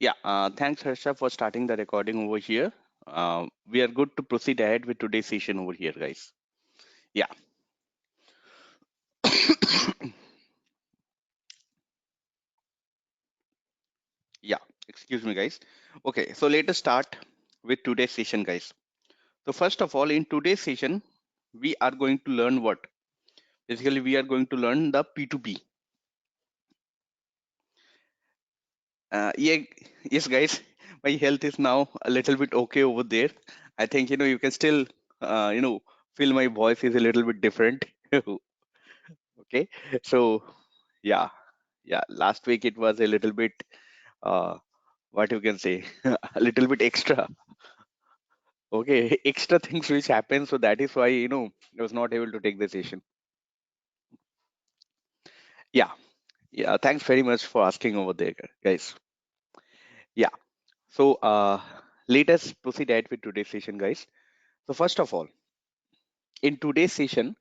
Yeah, thanks Harsha for starting the recording over here. We are good to proceed ahead with today's session over here, guys. Yeah, yeah, excuse me, guys. Okay, so let us start with today's session, guys. So, first of all, in today's session, we are going to learn what? Basically, we are going to learn the P2P. Yeah, yes, guys, my health is now a little bit okay over there. I think, you can still, uh, you know, feel my voice is a little bit different. Okay, so yeah. Yeah, last week it was a little bit uh what you can say a little bit extra. Okay, extra things which happened, so that is why I was not able to take the session. Yeah, yeah, thanks very much for asking over there, guys. Yeah, so let us proceed ahead with today's session, guys. So first of all, in today's session,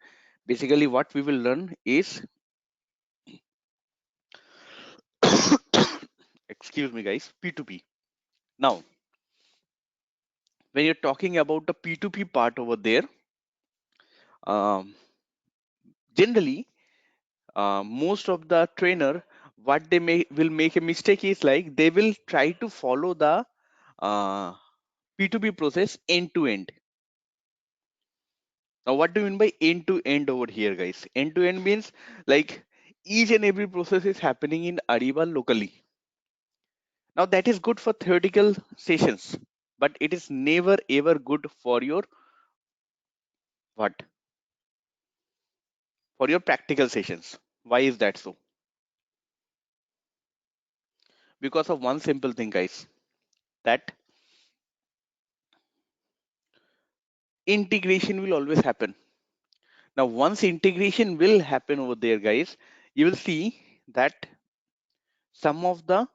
basically what we will learn is excuse me, guys, P2P. Now, when you're talking about the P2P part over there, um, generally most of the trainer, what they will make a mistake is like they will try to follow the uh, P2P process end to end. Now what do you mean by end to end over here, guys? End to end means like each and every process is happening in Ariba locally. Now that is good for theoretical sessions, but it is never ever good for your what, for your practical sessions. Why is that so? Because of one simple thing, guys, that integration will always happen. Now, once integration will happen over there, guys, you will see that some of the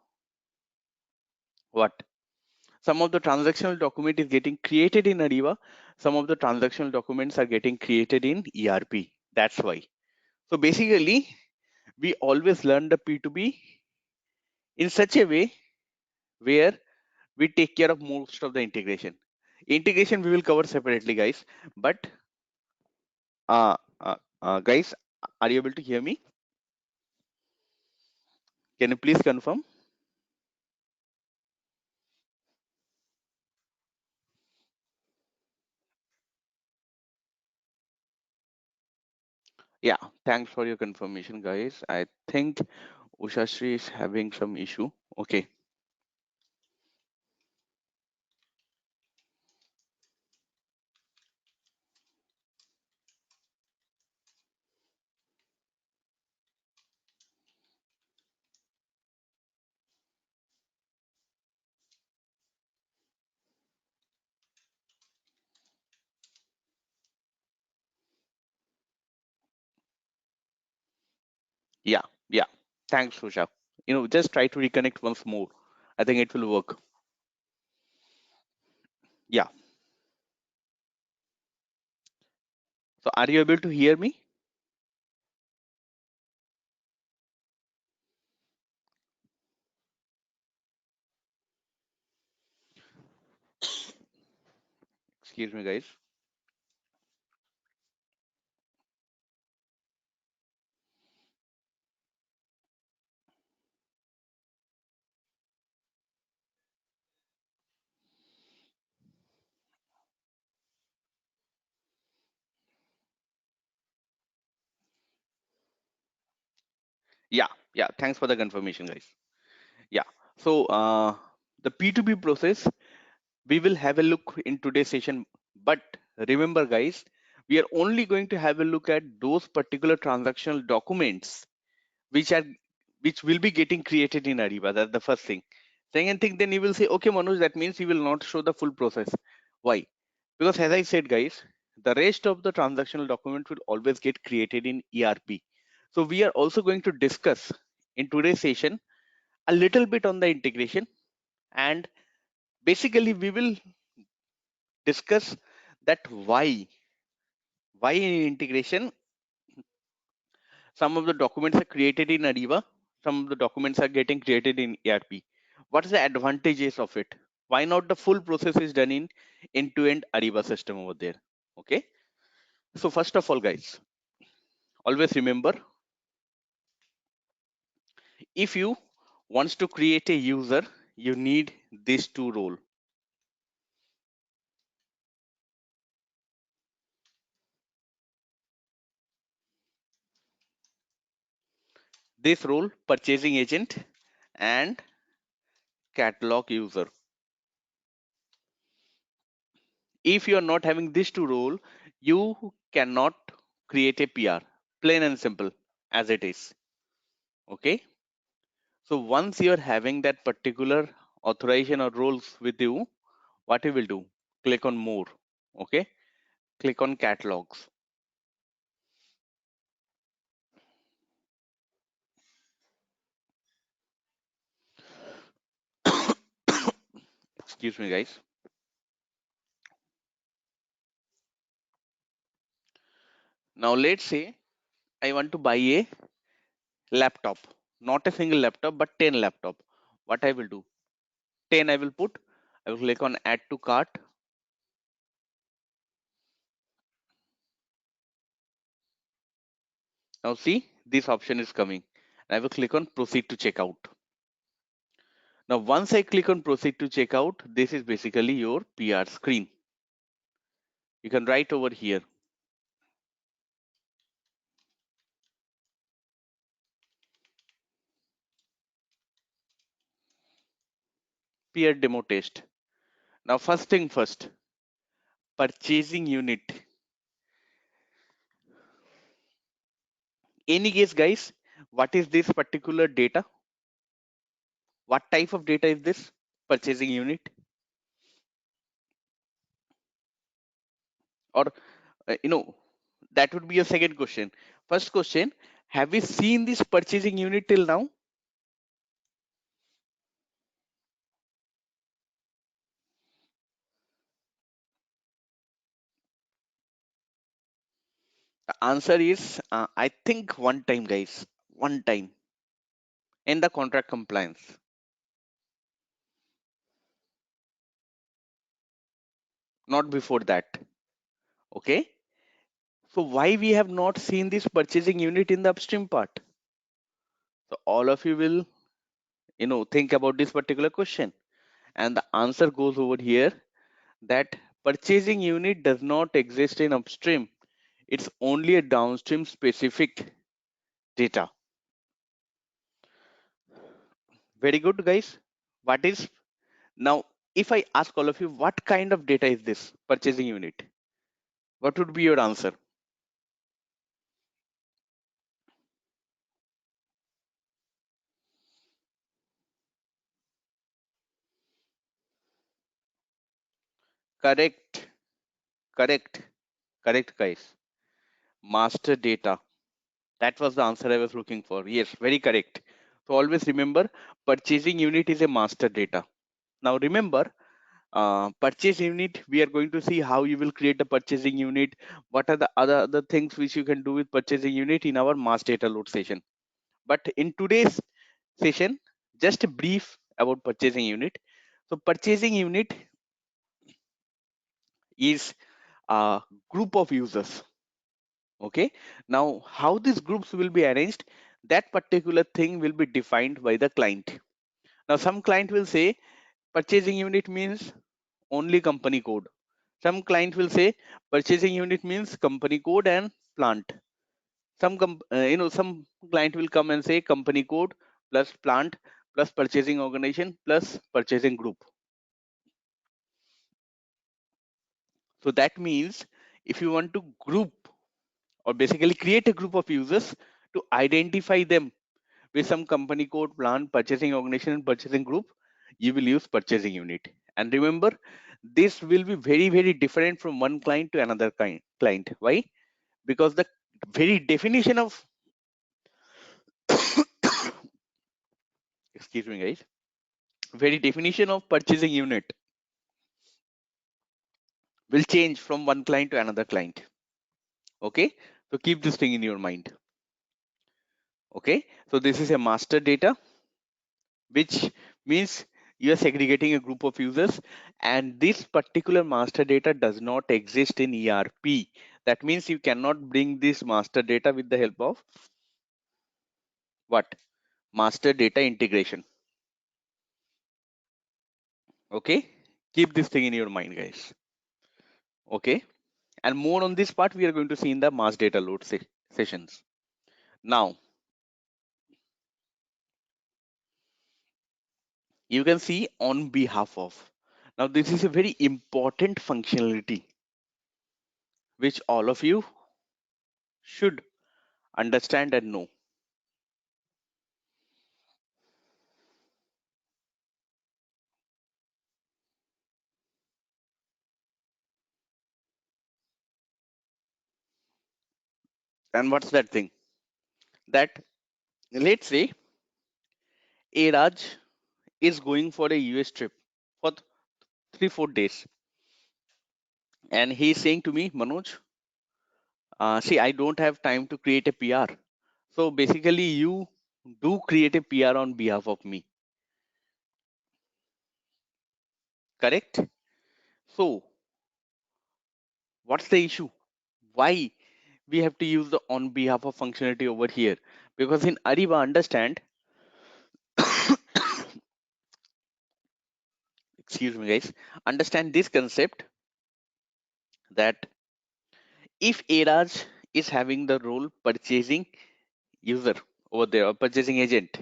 what? Some of the transactional document is getting created in Ariba. Some of the transactional documents are getting created in ERP. That's why. So basically, we always learn the P2P in such a way where we take care of most of the integration. Integration we will cover separately, guys. But guys, are you able to hear me? Can you please confirm? Yeah, thanks for your confirmation, guys. I think Ushashri is having some issue. Okay. Yeah, yeah. Thanks, Usha. Just try to reconnect once more. I think it will work. Yeah. So are you able to hear me? Excuse me, guys. Yeah, yeah. Thanks for the confirmation, guys. Yeah. So the P2P process, we will have a look in today's session. But remember, guys, we are only going to have a look at those particular transactional documents which are which will be getting created in Ariba. That's the first thing. Second thing, then you will say, okay, Manoj, that means you will not show the full process. Why? Because as I said, guys, the rest of the transactional document will always get created in ERP. So we are also going to discuss in today's session a little bit on the integration, and basically we will discuss that why in integration some of the documents are created in Ariba, some of the documents are getting created in ERP. What's the advantages of it? Why not the full process is done in end-to-end Ariba system over there? Okay. So first of all, guys, always remember, if you wants to create a user, you need these two role. This role, purchasing agent and catalog user. If you are not having these two role, you cannot create a PR. Plain and simple as it is. Okay. So once you are having that particular authorization or roles with you, what you will do? Click on more. Okay. Click on catalogs. Excuse me, guys. Now let's say I want to buy a laptop, not a single laptop, but 10 laptop. What I will do? 10 I will put. I will click on add to cart. Now see, this option is coming. I will click on proceed to checkout. Now once I click on proceed to checkout, this is basically your PR screen. You can write over here. PR demo test. Now first thing first, purchasing unit. Any guess, guys, what is this particular data? What type of data is this? Purchasing unit? Or that would be a second question. First question, have we seen this purchasing unit till now? The answer is I think one time, guys, one time in the contract compliance, not before that. Okay. So why we have not seen this purchasing unit in the upstream part? So all of you will, think about this particular question, and the answer goes over here that purchasing unit does not exist in upstream. It's only a downstream specific data. Very good, guys. What is now? If I ask all of you, what kind of data is this purchasing unit? What would be your answer? Correct, correct, correct, guys. Master data. That was the answer I was looking for. Yes, very correct. So always remember, purchasing unit is a master data. Now remember, purchase unit, we are going to see how you will create a purchasing unit. What are the other things which you can do with purchasing unit in our mass data load session. But in today's session, just a brief about purchasing unit. So purchasing unit is a group of users. Okay. Now how these groups will be arranged, that particular thing will be defined by the client. Now some client will say purchasing unit means only company code. Some client will say purchasing unit means company code and plant. Some client will come and say company code plus plant plus purchasing organization plus purchasing group. So that means if you want to group or basically create a group of users to identify them with some company code, plant, purchasing organization, and purchasing group, you will use purchasing unit. And remember, this will be very, very different from one client to another client. Why? Because the very definition of excuse me, guys, very definition of purchasing unit will change from one client to another client. Okay, so keep this thing in your mind. Okay, so this is a master data, which means you are segregating a group of users, and this particular master data does not exist in ERP. That means you cannot bring this master data with the help of what? Master data integration. Okay, keep this thing in your mind, guys. Okay, and more on this part we are going to see in the mass data load sessions. Now you can see on behalf of. Now this is a very important functionality which all of you should understand and know. And what's that thing? That, let's say Raj is going for a US trip for 3 4 days, and he's saying to me, Manoj, see, I don't have time to create a PR. So basically, you do create a PR on behalf of me, correct? So what's the issue? Why we have to use the on behalf of functionality over here? Because in Ariba, understand, excuse me, guys, understand this concept that if Raj is having the role purchasing user over there or purchasing agent,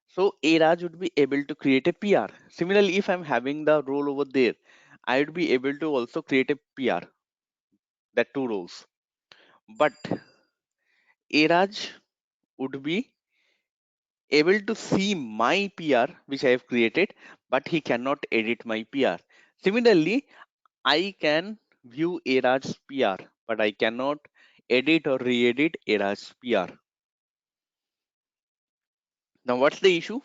so Raj would be able to create a PR. Similarly, if I'm having the role over there, I would be able to also create a PR, that two roles. But Raj would be able to see my PR which I have created, but he cannot edit my PR. Similarly, I can view Raj's PR, but I cannot edit or re-edit Raj's PR. Now, what's the issue?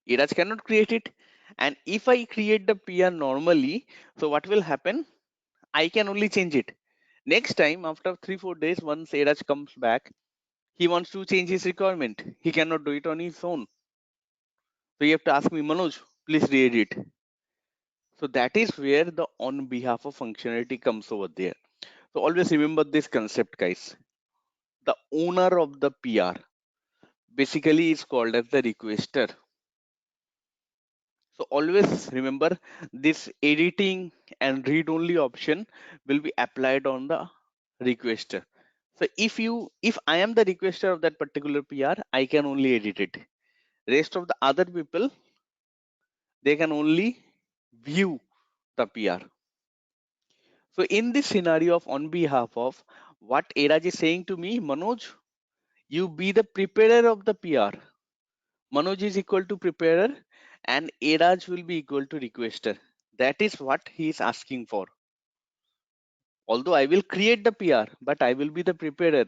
Iraj cannot create it. And if I create the PR normally, so what will happen? I can only change it. Next time, after 3 4 days, once Iraj comes back, he wants to change his requirement. He cannot do it on his own. So you have to ask me, Manoj, please read it. So that is where the on behalf of functionality comes over there. So always remember this concept, guys. The owner of the PR basically is called as the requester. So always remember this editing and read only option will be applied on the requester. So if I am the requester of that particular PR, I can only edit it. Rest of the other people, they can only view the PR. So in this scenario of on behalf of, what Eraj is saying to me, Manoj, you be the preparer of the PR. Manoj is equal to preparer and Eraj will be equal to requester. That is what he is asking for. Although I will create the PR, but I will be the preparer.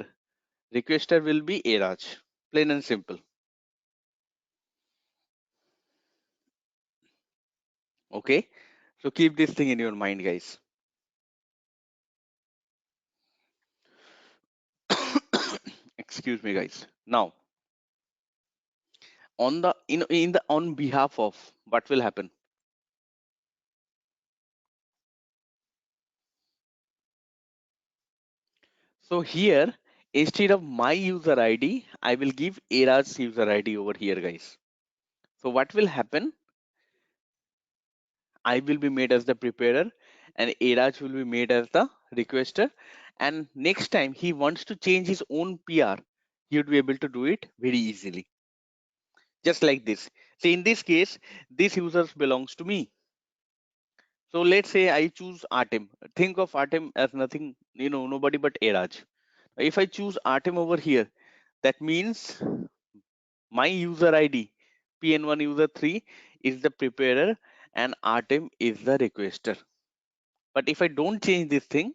Requester will be Eraj. Plain and simple. Okay. So keep this thing in your mind, guys. Excuse me, guys. Now, on the in the on behalf of, what will happen? So here, instead of my user ID, I will give Eraj's user ID over here, guys. So what will happen? I will be made as the preparer and Eraj will be made as the requester. And next time he wants to change his own PR, he would be able to do it very easily. Just like this. So in this case, this user belongs to me. So let's say I choose Artem. Think of Artem as nothing, nobody but Eraj. If I choose Artem over here, that means my user ID, PN1 user 3, is the preparer and Artem is the requester. But if I don't change this thing,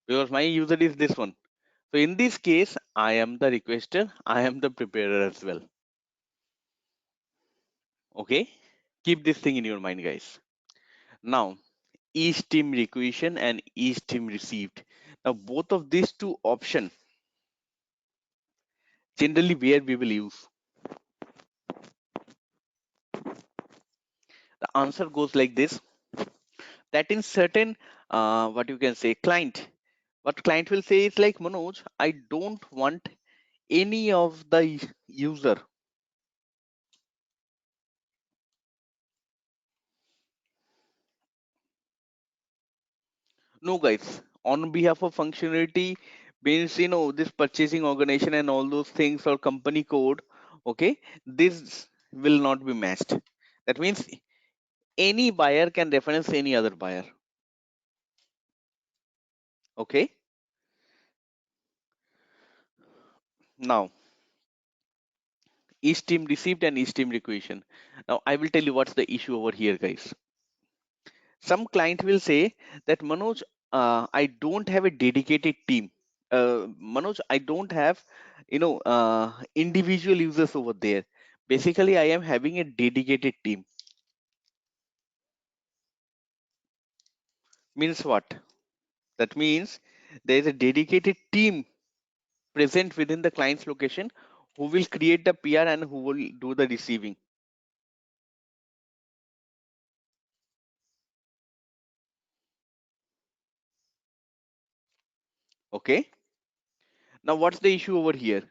because my user is this one. So in this case, I am the requester, I am the preparer as well. Okay, keep this thing in your mind, guys. Now, each team requisition and each team received. Now, both of these two options generally where we will use. The answer goes like this: that in certain, what you can say, client, what client will say is like, Manoj, I don't want any of the user. No, guys, on behalf of functionality means, this purchasing organization and all those things or company code. Okay, this will not be matched. That means any buyer can reference any other buyer. Okay, now each team received and each team requisition. Now I will tell you what's the issue over here, guys. Some client will say that, Manoj, I don't have a dedicated team. Manoj, I don't have, individual users over there. Basically, I am having a dedicated team. Means what? That means there is a dedicated team present within the client's location who will create the PR and who will do the receiving. Okay. Now, what's the issue over here?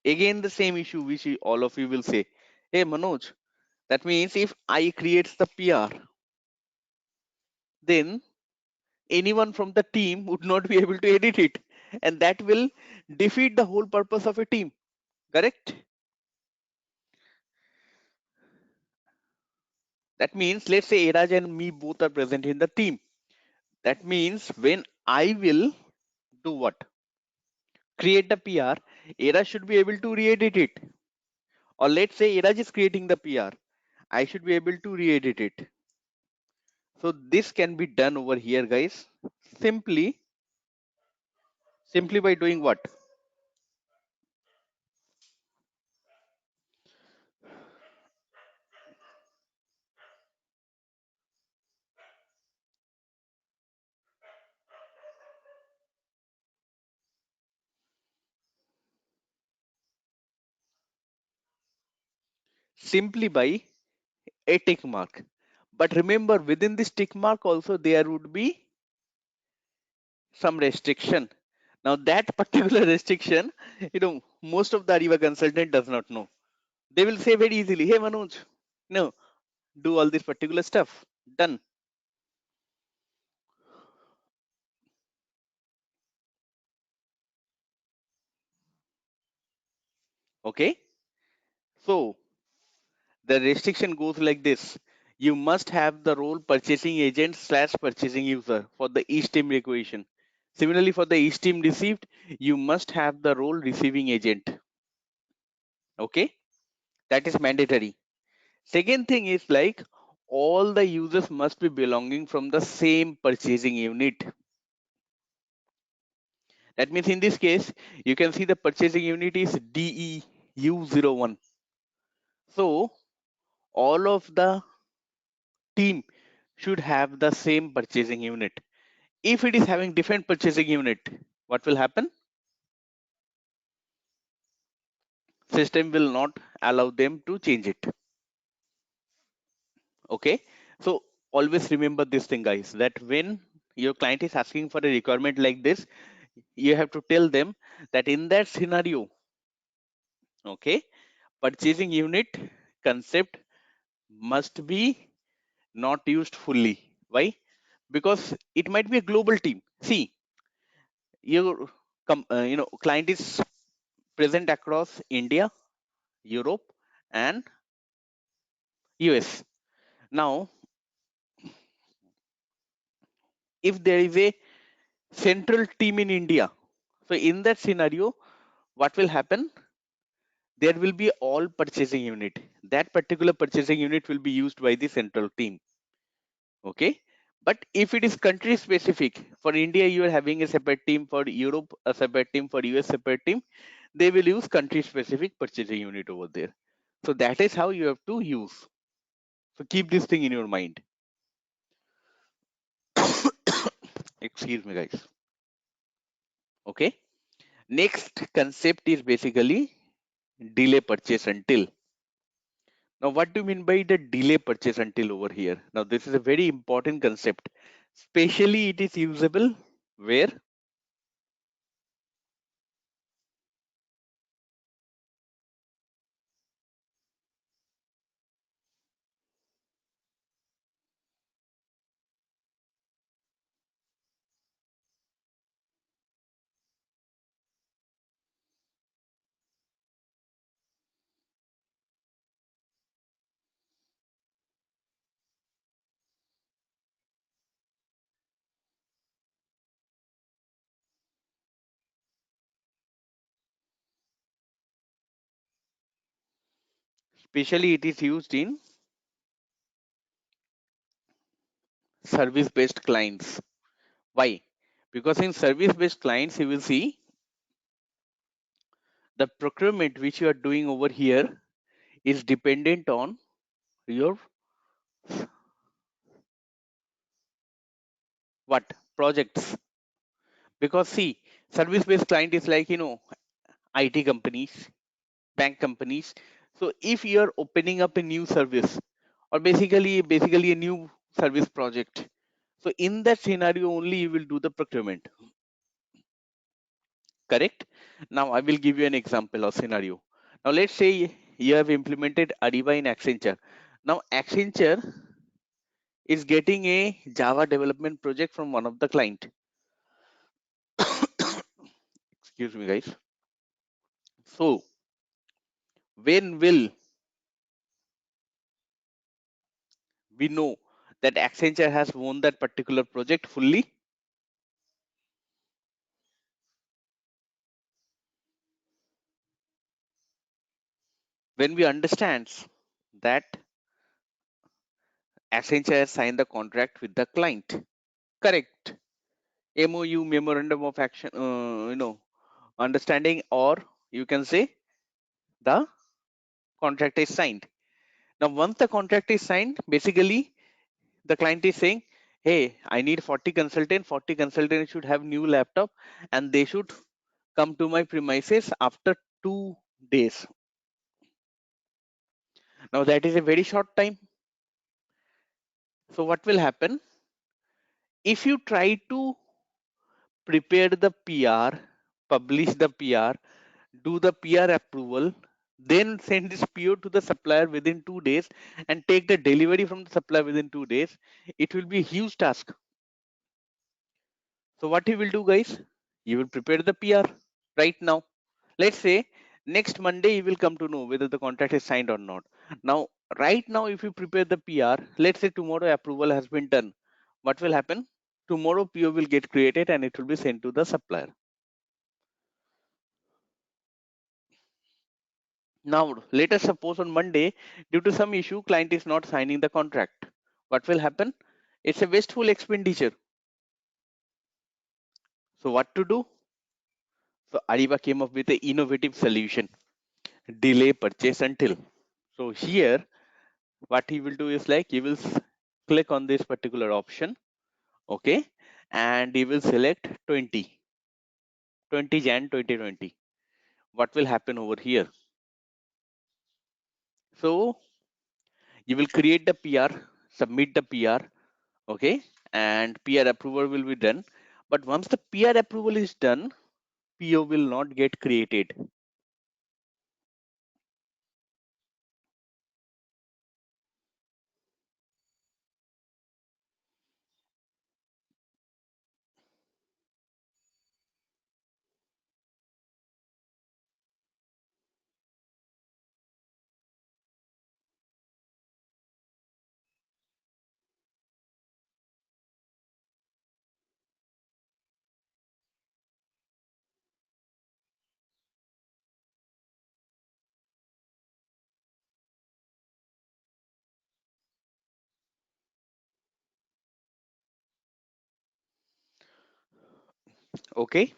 Again, the same issue which all of you will say, hey, Manoj, that means if I creates the PR, then anyone from the team would not be able to edit it, and that will defeat the whole purpose of a team. Correct? That means, let's say Eraj and me both are present in the team. That means when I will do what? Create the PR, Eraj should be able to re-edit it. Or let's say Eraj is creating the PR, I should be able to re-edit it. So this can be done over here, guys. Simply, simply by doing what? Simply by a tick mark. But remember, within this tick mark also there would be some restriction. Now that particular restriction, most of the Ariba consultant does not know. They will say very easily, hey Manoj, no, do all this particular stuff. Done. Okay. So the restriction goes like this. You must have the role purchasing agent slash purchasing user for the each team requisition. Similarly, for the each team received, you must have the role receiving agent. Okay. That is mandatory. Second thing is like all the users must be belonging from the same purchasing unit. That means in this case, you can see the purchasing unit is DEU01. So all of the team should have the same purchasing unit. If it is having different purchasing unit, what will happen? System will not allow them to change it. Okay. So always remember this thing, guys, that when your client is asking for a requirement like this, you have to tell them that in that scenario, okay, purchasing unit concept must be not used fully. Why? Because it might be a global team. See, your client is present across India, Europe, and US. Now, if there is a central team in India, so in that scenario, what will happen? There will be all purchasing unit. That particular purchasing unit will be used by the central team. Okay. But if it is country specific, for India you are having a separate team, for Europe a separate team, for US separate team, they will use country specific purchasing unit over there. So that is how you have to use. So keep this thing in your mind. Excuse me, guys. Okay. Next concept is basically delay purchase until. Now, what do you mean by the delay purchase until over here? Now, this is a very important concept. Especially it is usable where? Especially it is used in service-based clients. Why? Because in service-based clients, you will see the procurement which you are doing over here is dependent on your what projects. Because see, service-based client is like IT companies, bank companies. So if you are opening up a new service or basically a new service project, so in that scenario only you will do the procurement. Correct? Now I will give you an example or scenario. Now let's say you have implemented Ariba in Accenture. Now Accenture is getting a Java development project from one of the client. Excuse me, guys. So when will we know that Accenture has won that particular project fully? When we understand that Accenture has signed the contract with the client. Correct. MOU, memorandum of action, understanding, or you can say the contract is signed. Now, once the contract is signed, basically the client is saying, "Hey, I need 40 consultants. 40 consultants should have new laptop, and they should come to my premises after 2 days." Now, that is a very short time. So, what will happen if you try to prepare the PR, publish the PR, do the PR approval, then send this PO to the supplier within 2 days and take the delivery from the supplier within 2 days? It will be a huge task. So what you will do, guys? You will prepare the PR right now. Let's say next Monday you will come to know whether the contract is signed or not. Now, right now, if you prepare the PR, let's say tomorrow approval has been done. What will happen? Tomorrow PO will get created and it will be sent to the supplier. Now, let us suppose on Monday, due to some issue, client is not signing the contract. What will happen? It's a wasteful expenditure. So what to do? So Ariba came up with an innovative solution: delay purchase until. So here, what he will do is like he will click on this particular option, okay, and he will select 20 Jan 2020. What will happen over here? So you will create the PR, submit the PR, okay, and PR approval will be done. But once the PR approval is done, PO will not get created. Okay,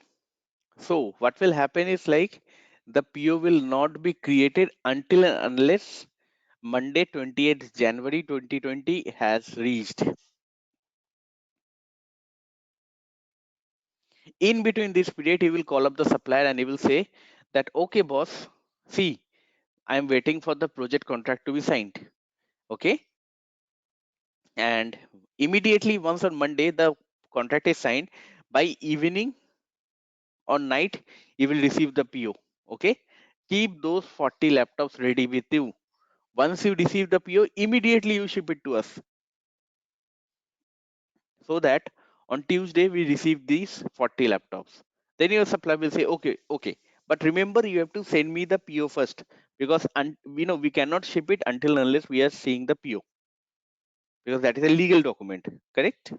so what will happen is like the PO will not be created until and unless Monday 28th January 2020 has reached. In between this period, he will call up the supplier and he will say that, okay, boss, see, I'm waiting for the project contract to be signed. Okay. And immediately once on Monday the contract is signed, by evening or night you will receive the PO. Okay. Keep those 40 laptops ready with you. Once you receive the PO, immediately you ship it to us, so that on Tuesday we receive these 40 laptops. Then your supplier will say, okay, okay. But remember, you have to send me the PO first, because we cannot ship it until unless we are seeing the PO, because that is a legal document. Correct?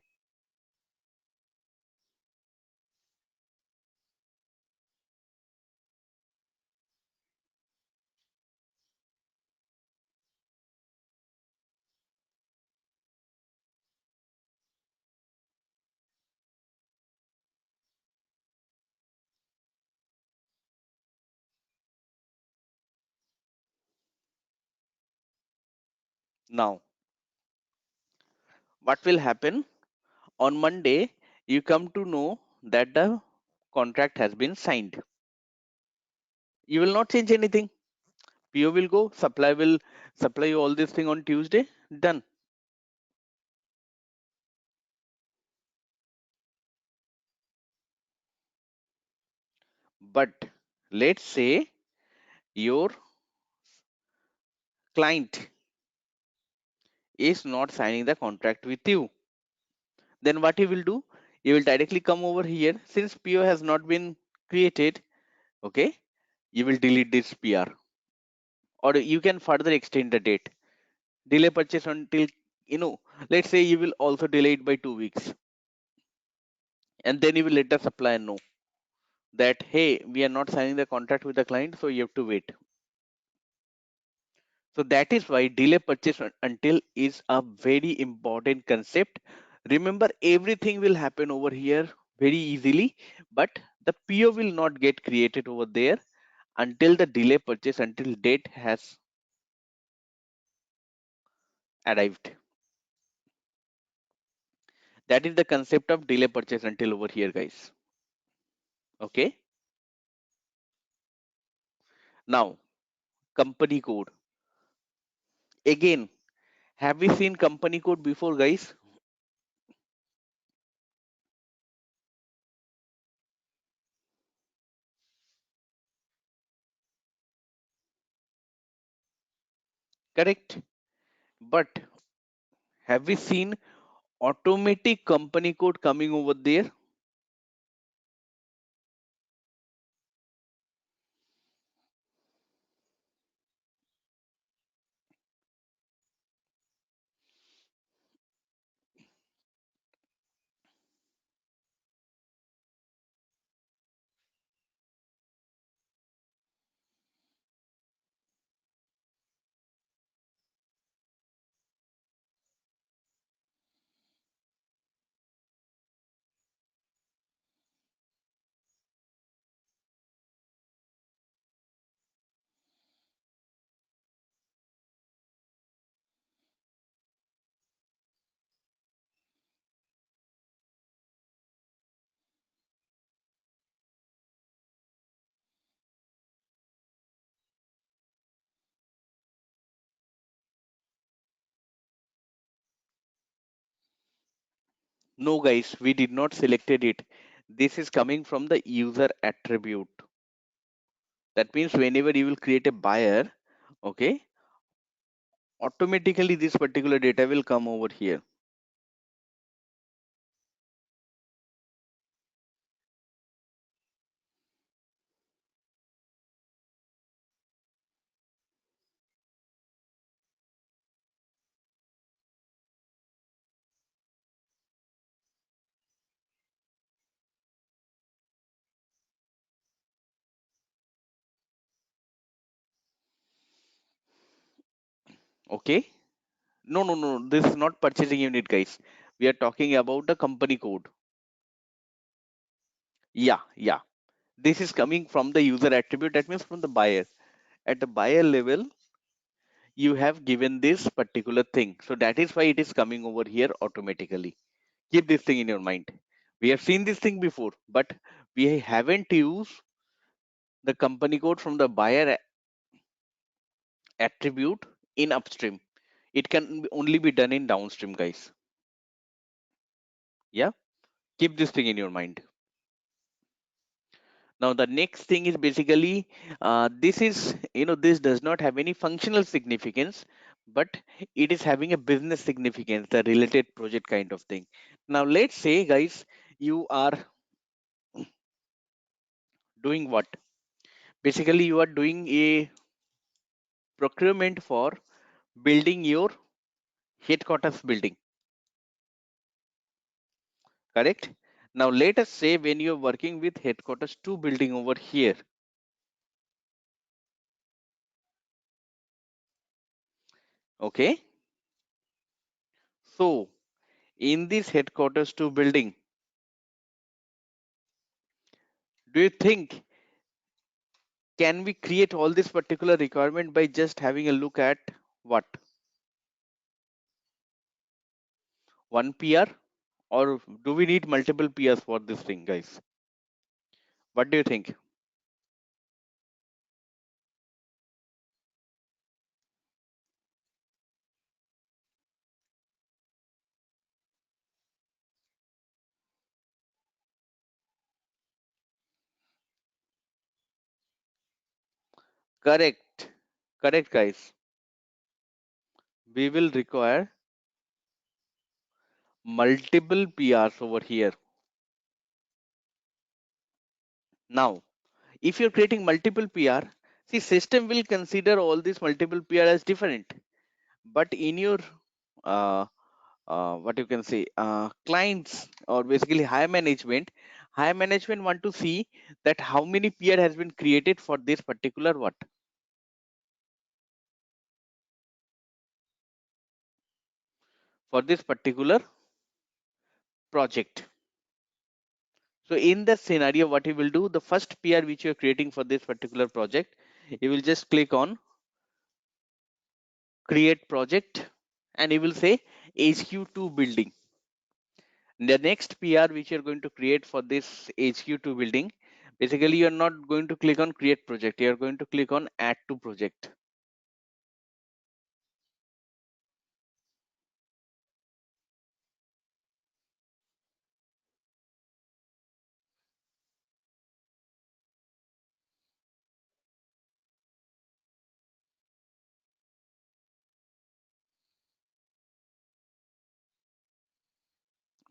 Now, what will happen on Monday? You come to know that the contract has been signed. You will not change anything. PO will go, supply will supply you all this thing on Tuesday. Done. But let's say your client is not signing the contract with you, then what you will do? You will directly come over here. Since PO has not been created, okay, you will delete this PR, or you can further extend the date. Delay purchase until, you know, let's say you will also delay it by 2 weeks, and then you will let the supplier know that, hey, we are not signing the contract with the client, so you have to wait. So that is why delay purchase until is a very important concept. Remember, everything will happen over here very easily, but the PO will not get created over there until the delay purchase until date has arrived. That is the concept of delay purchase until over here, guys. Okay. Now, company code. Again, have we seen company code before, guys? Correct. But have we seen automatic company code coming over there? No, guys, we did not selected it. This is coming from the user attribute. That means whenever you will create a buyer, okay, automatically this particular data will come over here. Okay. No, no, no. This is not purchasing unit, guys. We are talking about the company code. Yeah, yeah. This is coming from the user attribute. That means from the buyer. At the buyer level, you have given this particular thing. So that is why it is coming over here automatically. Keep this thing in your mind. We have seen this thing before, but we haven't used the company code from the buyer attribute in upstream. It can only be done in downstream, guys. Yeah, keep this thing in your mind. Now the next thing is basically this is, this does not have any functional significance, but it is having a business significance, the related project kind of thing. Now let's say, guys, you are doing what? Basically, you are doing a procurement for building your headquarters building, correct? Now let us say when you're working with headquarters 2 building over here, okay? So in this headquarters 2 building, do you think can we create all this particular requirement by just having a look at what? One PR, or do we need multiple PRs for this thing, guys? What do you think? Correct. Correct, guys. We will require multiple PRs over here. Now, if you're creating multiple PR, see, system will consider all these multiple PR as different. But in your what you can say, clients, or basically higher management want to see that how many PR has been created for this particular what, for this particular project. So in that scenario, what you will do, the first PR which you are creating for this particular project, you will just click on create project, and you will say HQ2 building. The next PR which you're going to create for this HQ2 building, basically you're not going to click on create project, you're going to click on add to project.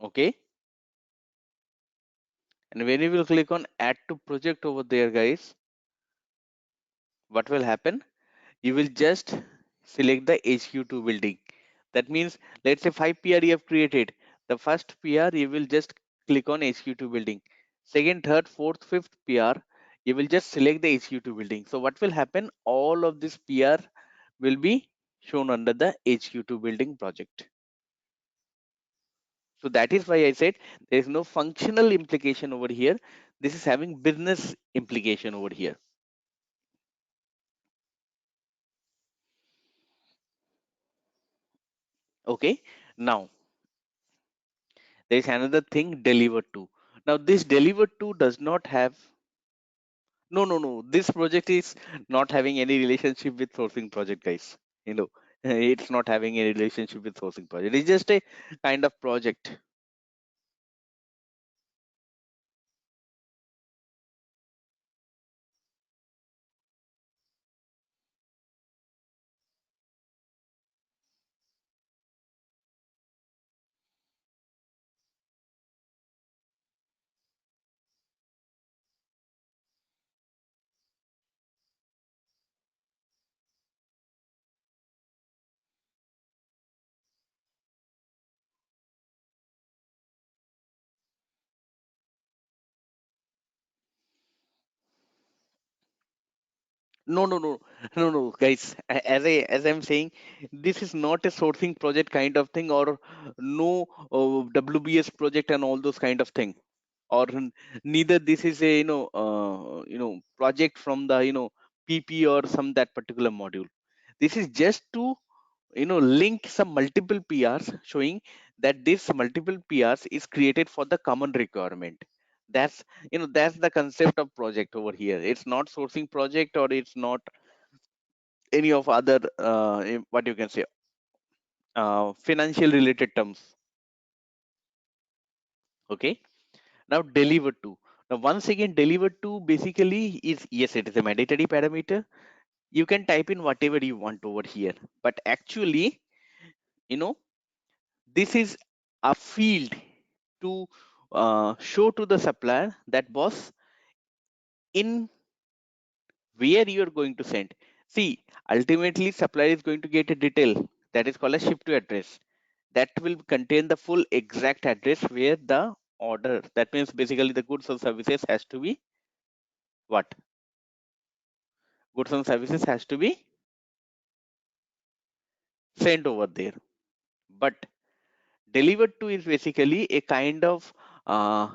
Okay, and when you will click on add to project over there, guys, what will happen? You will just select the HQ2 building. That means, let's say 5 PR you have created. The first PR you will just click on HQ2 building. Second, third, fourth, fifth PR, you will just select the HQ2 building. So what will happen? All of this PR will be shown under the HQ2 building project. So that is why I said there is no functional implication over here. This is having business implication over here. Okay. Now there is another thing, deliver to. Now this deliver to does not have, no. This project is not having any relationship with sourcing project, guys. You know, it's not having any relationship with sourcing project. It's just a kind of project. No, guys. As I'm saying, this is not a sourcing project kind of thing, or no WBS project and all those kind of thing, or neither this is a project from the PP or some that particular module. This is just to link some multiple PRs, showing that this multiple PRs is created for the common requirement. That's that's the concept of project over here. It's not sourcing project, or it's not any of other what you can say financial related terms. Okay, now delivered to. Now once again, delivered to basically is, yes, it is a mandatory parameter. You can type in whatever you want over here, but actually, you know, this is a field to show to the supplier that boss, in where you are going to send. See, ultimately supplier is going to get a detail that is called a ship to address, that will contain the full exact address where the order, that means basically the goods or services has to be what, goods and services has to be sent over there. But delivered to is basically a kind of uh,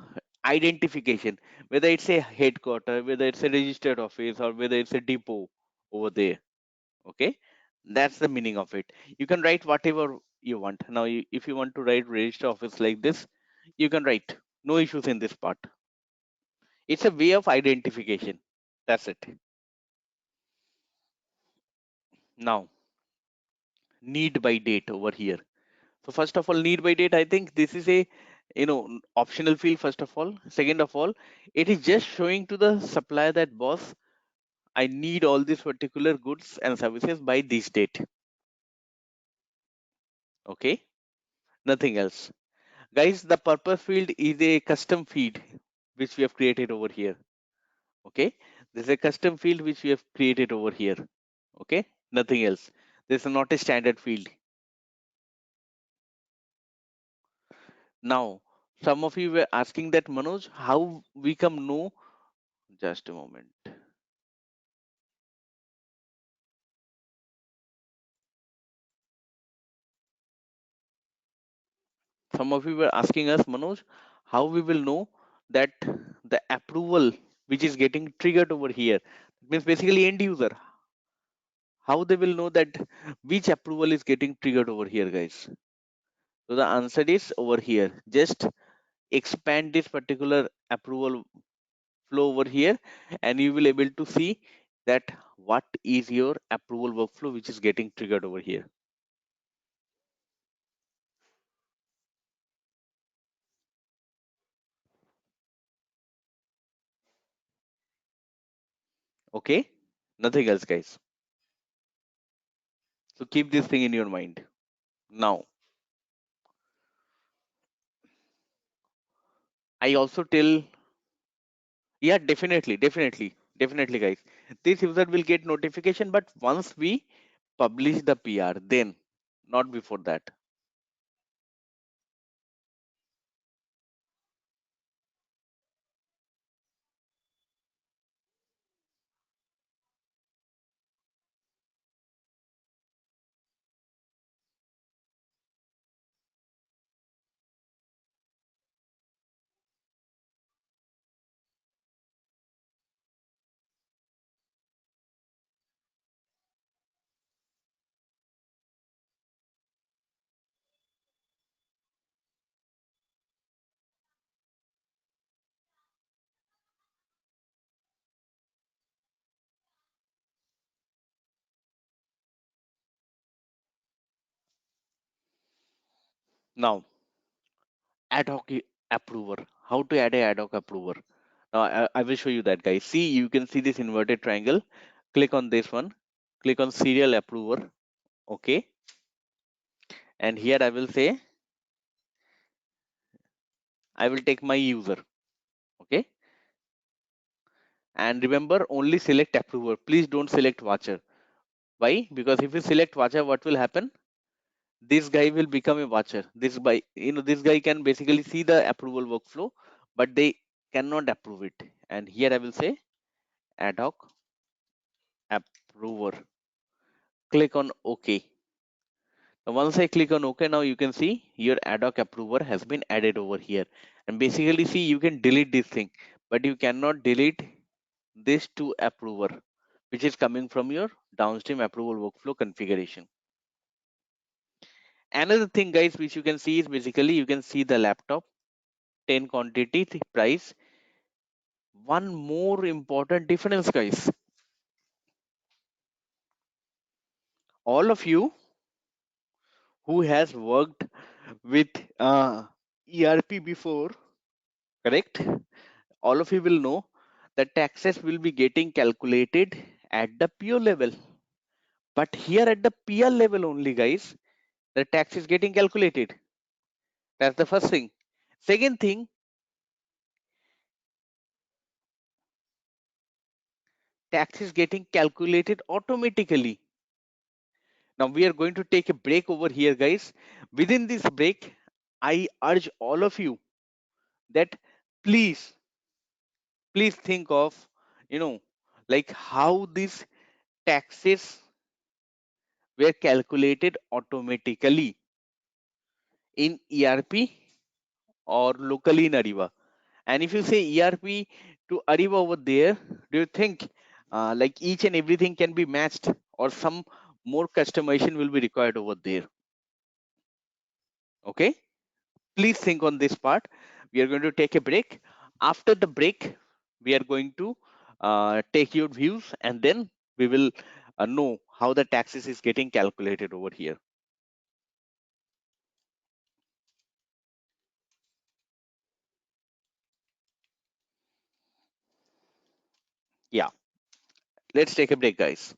identification, whether it's a headquarter, whether it's a registered office, or whether it's a depot over there. Okay, that's the meaning of it. You can write whatever you want. Now if you want to write registered office like this, you can write, no issues in this part. It's a way of identification, that's it. Now, need by date over here. So first of all, need by date, I think this is a, optional field. First of all, second of all, it is just showing to the supplier that boss, I need all these particular goods and services by this date. Okay, nothing else. Guys, the purpose field is a custom field which we have created over here. Okay, this is a custom field which we have created over here. Okay, nothing else. This is not a standard field. Now, some of you were asking that, Manoj, how we come know? Just a moment. Some of you were asking us, Manoj, how we will know that the approval which is getting triggered over here, means basically end user, how they will know that which approval is getting triggered over here, guys? So the answer is over here. Just expand this particular approval flow over here, and you will able to see that what is your approval workflow which is getting triggered over here. Okay, nothing else, guys. So keep this thing in your mind. Now, I also tell, yeah, definitely, guys. This user will get notification, but once we publish the PR, then not before that. Now, ad hoc approver. How to add a ad hoc approver? Now, I will show you that, guys. See, you can see this inverted triangle. Click on this one. Click on serial approver. Okay, and here I will say I will take my user. Okay, and remember, only select approver. Please don't select watcher. Why? Because if you select watcher, what will happen? This guy will become a watcher. This guy can basically see the approval workflow, but they cannot approve it. And here I will say ad hoc approver. Click on OK. Now once I click on OK, now you can see your ad hoc approver has been added over here. And basically, see, you can delete this thing, but you cannot delete this to approver, which is coming from your downstream approval workflow configuration. Another thing, guys, which you can see is basically you can see the laptop, 10 quantity, price. One more important difference, guys. All of you who has worked with ERP before, correct? All of you will know that taxes will be getting calculated at the PO level. But here at the PL level only, guys, the tax is getting calculated. That's the first thing. Second thing, tax is getting calculated automatically. Now we are going to take a break over here, guys. Within this break, I urge all of you that please, please think of, you know, like how these taxes were calculated automatically in ERP or locally in Ariba. And if you say ERP to Ariba over there, do you think like each and everything can be matched, or some more customization will be required over there? Okay, please think on this part. We are going to take a break. After the break, we are going to take your views, and then we will know how the taxes is getting calculated over here. Yeah, let's take a break, guys.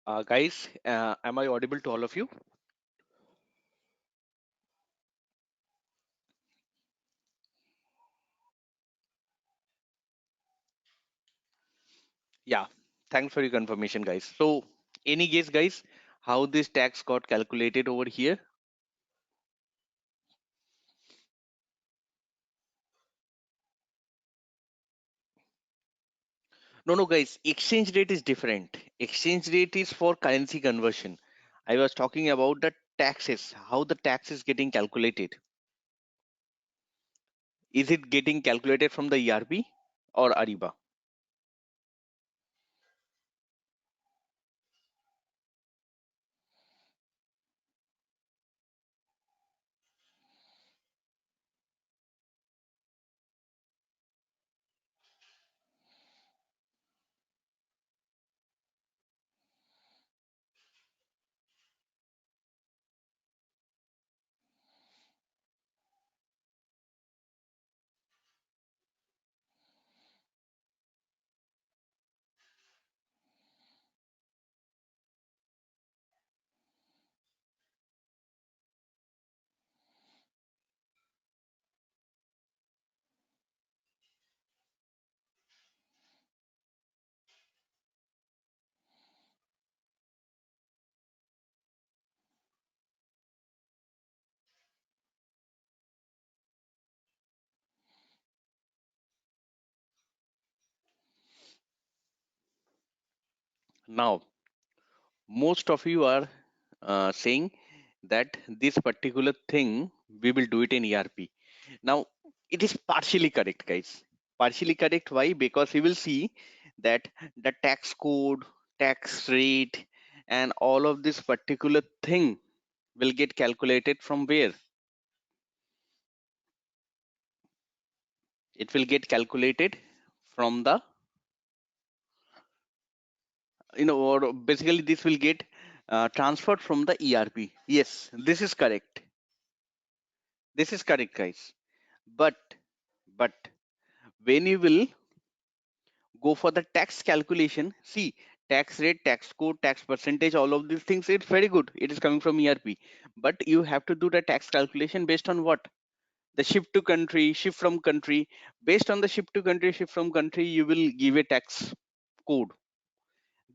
Guys, am I audible to all of you? Yeah, thanks for your confirmation, guys. So, any guess, guys, how this tax got calculated over here? No, no, guys, exchange rate is different. Exchange rate is for currency conversion. I was talking about the taxes, how the tax is getting calculated. Is it getting calculated from the ERP or Ariba? Now, most of you are saying that this particular thing we will do it in ERP. Now, it is partially correct, guys. Partially correct. Why? Because you will see that the tax code, tax rate, and all of this particular thing will get calculated from where? It will get calculated from the, or basically this will get transferred from the ERP. Yes, this is correct. This is correct, guys. But, but when you will go for the tax calculation, see, tax rate, tax code, tax percentage, all of these things, it's very good, it is coming from ERP. But you have to do the tax calculation based on what? The shift to country, shift from country. Based on the shift to country, shift from country, you will give a tax code.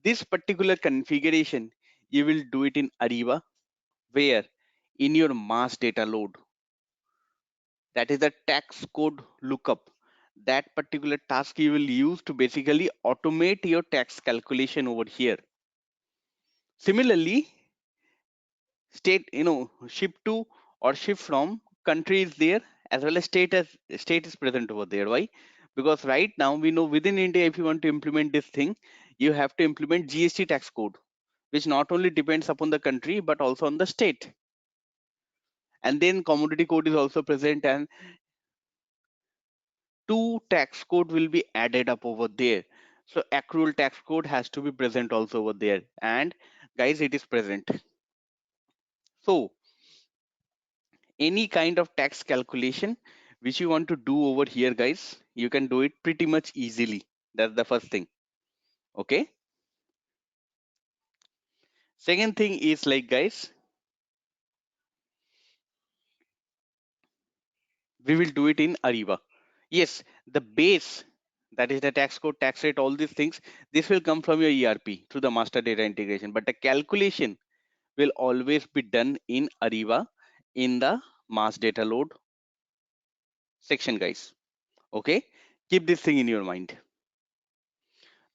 This particular configuration you will do it in Ariba, where in your mass data load, that is the tax code lookup. That particular task you will use to basically automate your tax calculation over here. Similarly, state, shift to or shift from country is there, as well as state is present over there. Why? Because right now we know within India, if you want to implement this thing, you have to implement GST tax code, which not only depends upon the country but also on the state. And then commodity code is also present, and two tax code will be added up over there. So accrual tax code has to be present also over there, and guys, it is present. So any kind of tax calculation which you want to do over here, guys, you can do it pretty much easily. That's the first thing. Okay, second thing is like, guys, we will do it in Ariba. Yes, the base, that is the tax code, tax rate, all these things, this will come from your ERP through the master data integration, but the calculation will always be done in Ariba in the mass data load section, guys. Okay, keep this thing in your mind.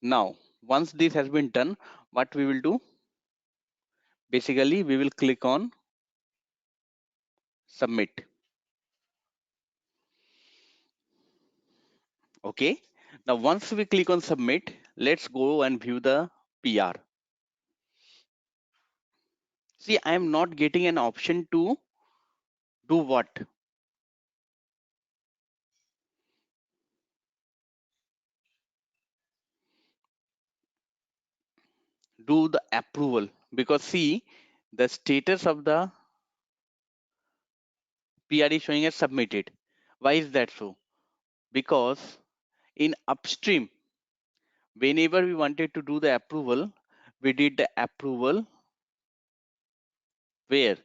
Now, once this has been done, what we will do, basically we will click on submit. Okay, now once we click on submit, let's go and view the PR. See, I am not getting an option to do what? Do the approval, because see, the status of the PR is showing as submitted. Why is that so? Because in upstream, whenever we wanted to do the approval, we did the approval where?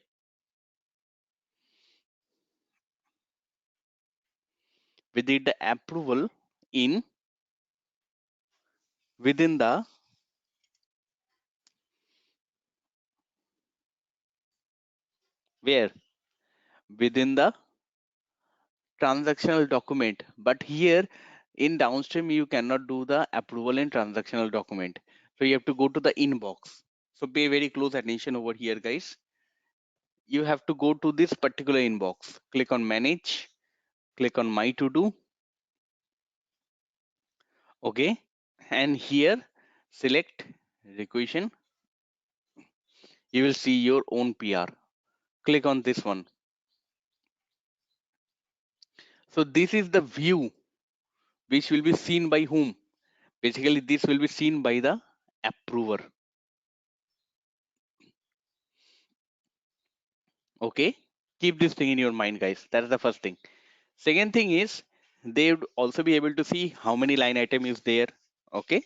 We did the approval in within the where? Within the transactional document. But here in downstream, you cannot do the approval in transactional document. So you have to go to the inbox. So pay very close attention over here, guys. You have to go to this particular inbox. Click on manage, click on my to do. Okay. And here select requisition. You will see your own PR. Click on this one. So this is the view which will be seen by whom? Basically, this will be seen by the approver. Okay. Keep this thing in your mind, guys. That's the first thing. Second thing is they would also be able to see how many line item is there. Okay.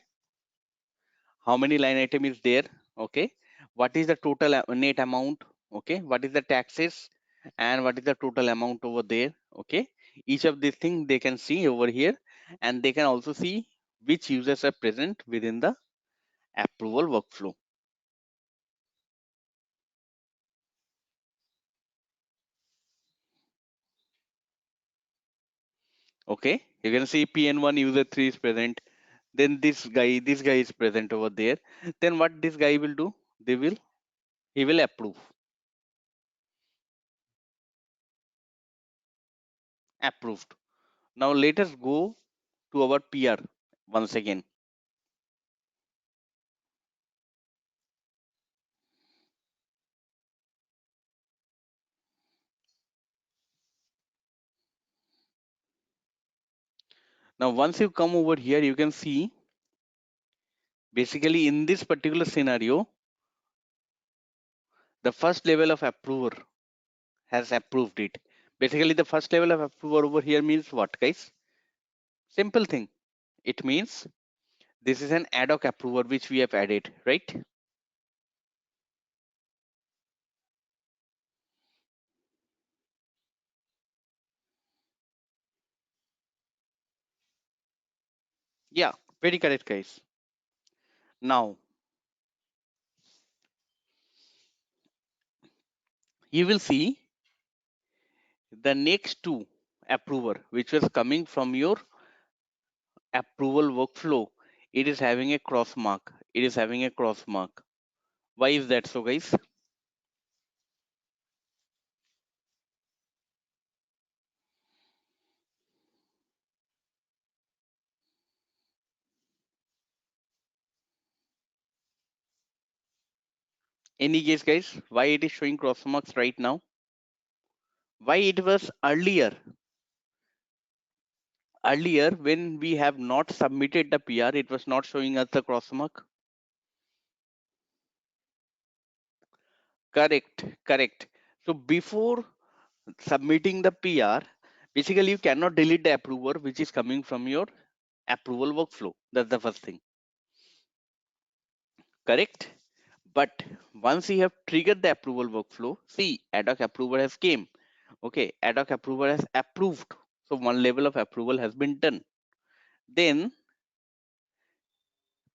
How many line item is there. Okay. What is the total net amount? Okay. What is the taxes and what is the total amount over there? Okay. Each of these things they can see over here, and they can also see which users are present within the approval workflow. Okay. You can see PN1 user 3 is present. Then this guy is present over there. Then what this guy will do? He will approve. Approved. Now let us go to our PR once again. Now once you come over here, you can see basically in this particular scenario, the first level of approver has approved it. Basically the first level of approver over here means what, guys? Simple thing. It means this is an ad hoc approver which we have added, right? Yeah, very correct, guys. Now you will see the next two approver which was coming from your approval workflow. It is having a cross mark. It is having a cross mark. Why is that so, guys? Any guess, guys, why it is showing cross marks right now? Why it was earlier when we have not submitted the PR, it was not showing us the cross mark? Correct. So before submitting the PR, basically you cannot delete the approver which is coming from your approval workflow. That's the first thing. Correct. But once you have triggered the approval workflow, see, ad hoc approval has came. Okay, ad hoc approval has approved. So one level of approval has been done. Then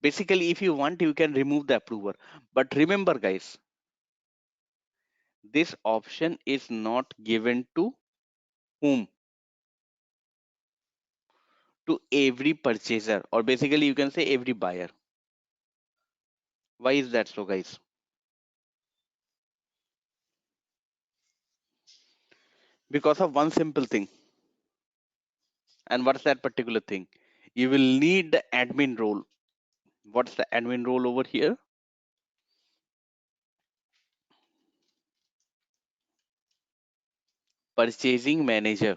basically, if you want, you can remove the approver. But remember, guys, this option is not given to whom? To every purchaser, or basically you can say every buyer. Why is that so, guys? Because of one simple thing. And what's that particular thing? You will need the admin role. What's the admin role over here? Purchasing manager.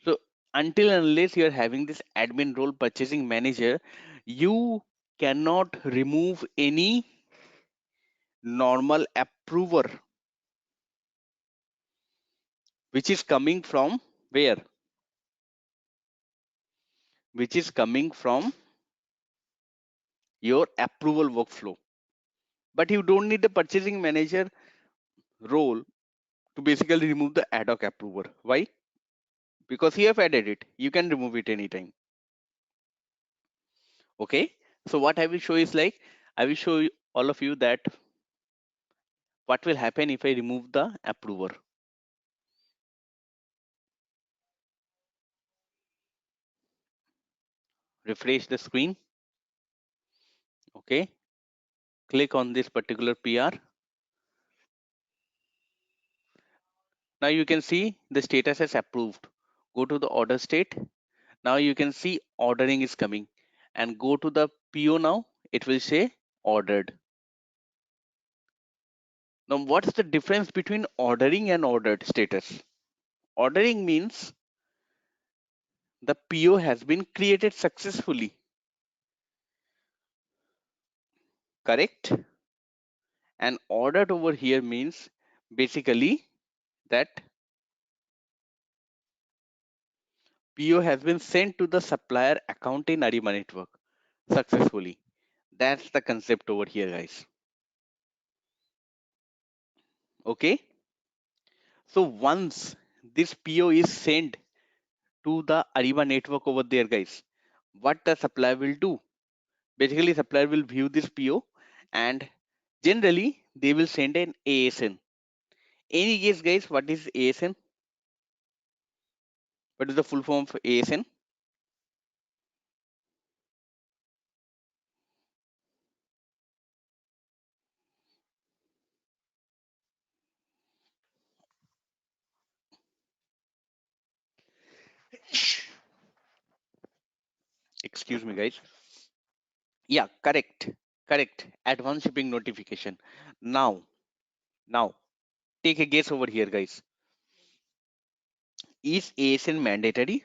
So until unless you are having this admin role, purchasing manager, you cannot remove any normal approver which is coming from where? Which is coming from your approval workflow. but you don't need the purchasing manager role to basically remove the ad hoc approver. Why? Because you have added it, you can remove it anytime. Okay, so what I will show is like, I will show you, all of you, that what will happen if I remove the approver. Refresh the screen. Okay, click on this particular PR. Now you can see the status as approved. Go to the order state. Now you can see ordering is coming, and go to the PO. Now it will say ordered. Now what's the difference between ordering and ordered status? Ordering means the PO has been created successfully, correct? And ordered over here means basically that PO has been sent to the supplier account in Arima network successfully. That's the concept over here, guys. Okay. So once this PO is sent to the Ariba network over there, guys, what the supplier will do? Basically, supplier will view this PO, and generally they will send an ASN. Any guess, guys, what is ASN? What is the full form of ASN? Excuse me, guys. Yeah, correct. Correct. Advanced shipping notification. Now, take a guess over here, guys. Is ASN mandatory?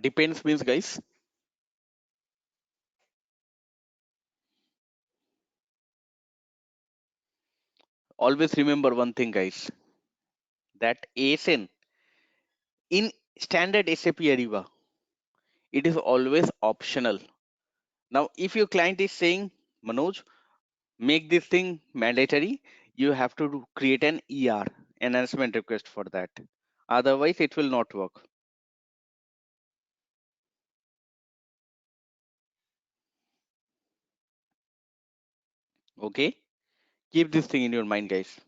Depends means, guys. Always remember one thing, guys. That ASN in standard SAP Ariba, it is always optional. Now, if your client is saying, Manoj, make this thing mandatory, you have to create an ER, enhancement request for that. Otherwise, it will not work. Okay, keep this thing in your mind, guys.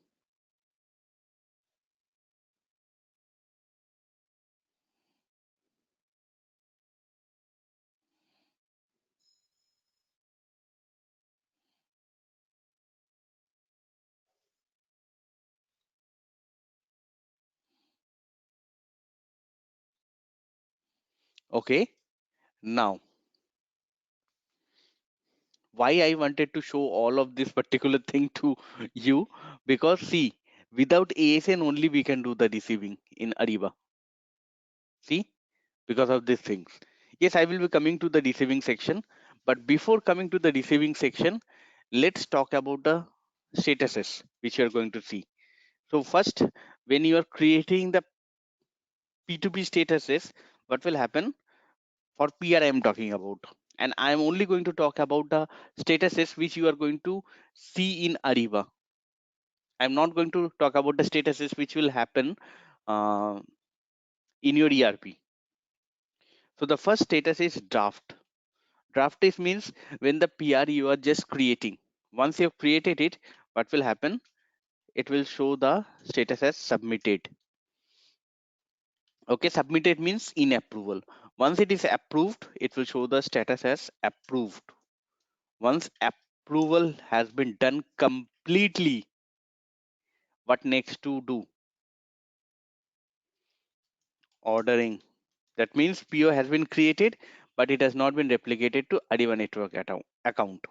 Okay, now why I wanted to show all of this particular thing to you, because see, without ASN only we can do the receiving in Ariba. See, because of these things. Yes, I will be coming to the receiving section, but before coming to the receiving section, let's talk about the statuses which you are going to see. So first, when you are creating the P2P statuses, what will happen? For PR I am talking about, and I am only going to talk about the statuses which you are going to see in Ariba. I'm not going to talk about the statuses which will happen uh, in your ERP. So the first status is draft. Draft is means when the PR you are just creating. Once you have created it, what will happen? It will show the status as submitted. Okay, submitted means in approval. Once it is approved, it will show the status as approved. Once approval has been done completely, what next to do? ordering. That means PO has been created, but it has not been replicated to Ariba network account.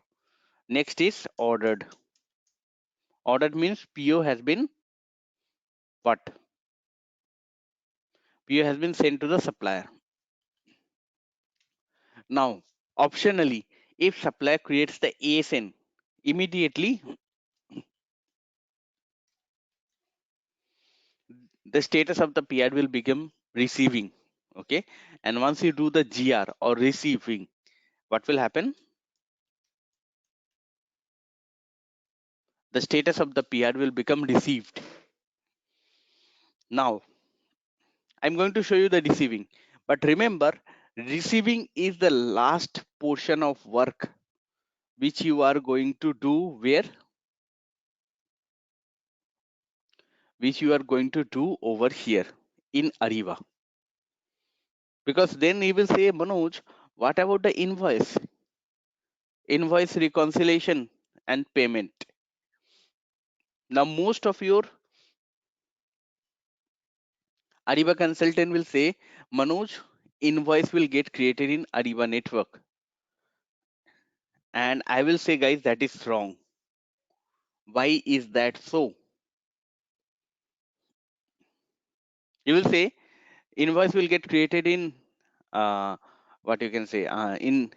Next is ordered. Ordered means PO has been what? PO has been sent to the supplier. Now, optionally, if supplier creates the ASN, immediately the status of the PR will become receiving. Okay. And once you do the GR or receiving, what will happen? The status of the PR will become received. Now, I'm going to show you the receiving. But remember, receiving is the last portion of work which you are going to do where? Which you are going to do over here in Ariba. Because then he will say, Manoj, what about the invoice? Invoice reconciliation and payment. Now, most of your Ariba consultant will say, Manoj, invoice will get created in Ariba network. And I will say, guys, that is wrong. Why is that so? You will say, invoice will get created in what you can say in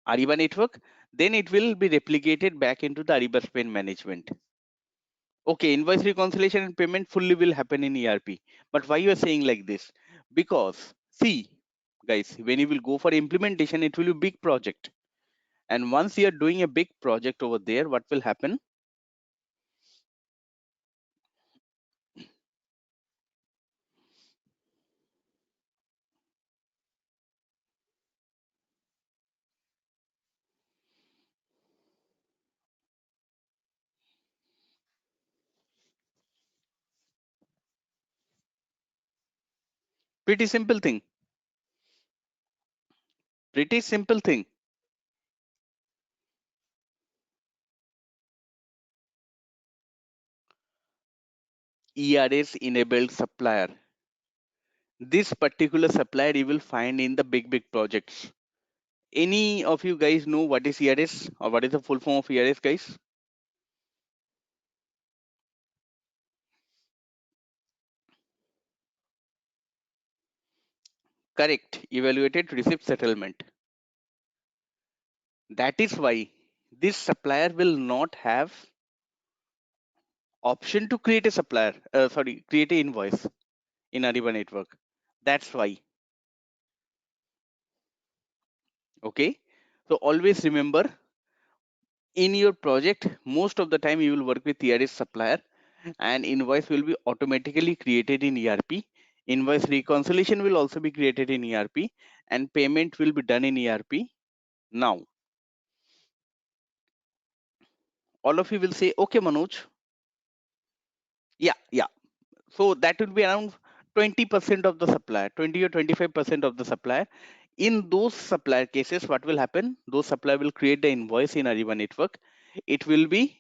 Ariba network. Then it will be replicated back into the Ariba spend management. Okay, invoice reconciliation and payment fully will happen in ERP. But why you are saying like this? Because see, guys, when you will go for implementation, it will be a big project. And once you are doing a big project over there, what will happen? Pretty simple thing. Pretty simple thing. ERS enabled supplier. This particular supplier you will find in the big projects. Any of you guys know what is ERS or what is the full form of ERS, guys? Correct. Evaluated receipt settlement. That is why this supplier will not have option to create a supplier, create a invoice in Ariba network. That's why. Okay. So always remember, in your project, most of the time you will work with ERS supplier and invoice will be automatically created in ERP. Invoice reconciliation will also be created in ERP and payment will be done in ERP. Now, all of you will say, okay, Manoj. Yeah, yeah. So that will be around 20% of the supplier, 20 or 25% of the supplier. In those supplier cases, what will happen? Those supplier will create the invoice in Ariba network. It will be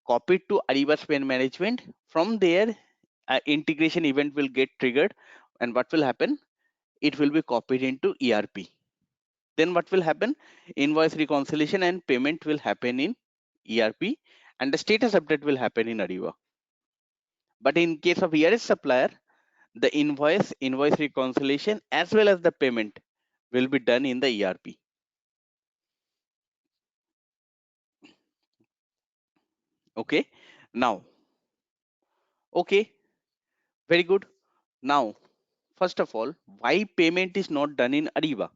copied to Ariba spend management. From there, integration event will get triggered. And what will happen? It will be copied into ERP. Then what will happen? Invoice reconciliation and payment will happen in ERP and the status update will happen in Ariba. But in case of ERS supplier, the invoice reconciliation as well as the payment will be done in the ERP. Okay. Now, okay, very good. Now, first of all, why payment is not done in Ariba?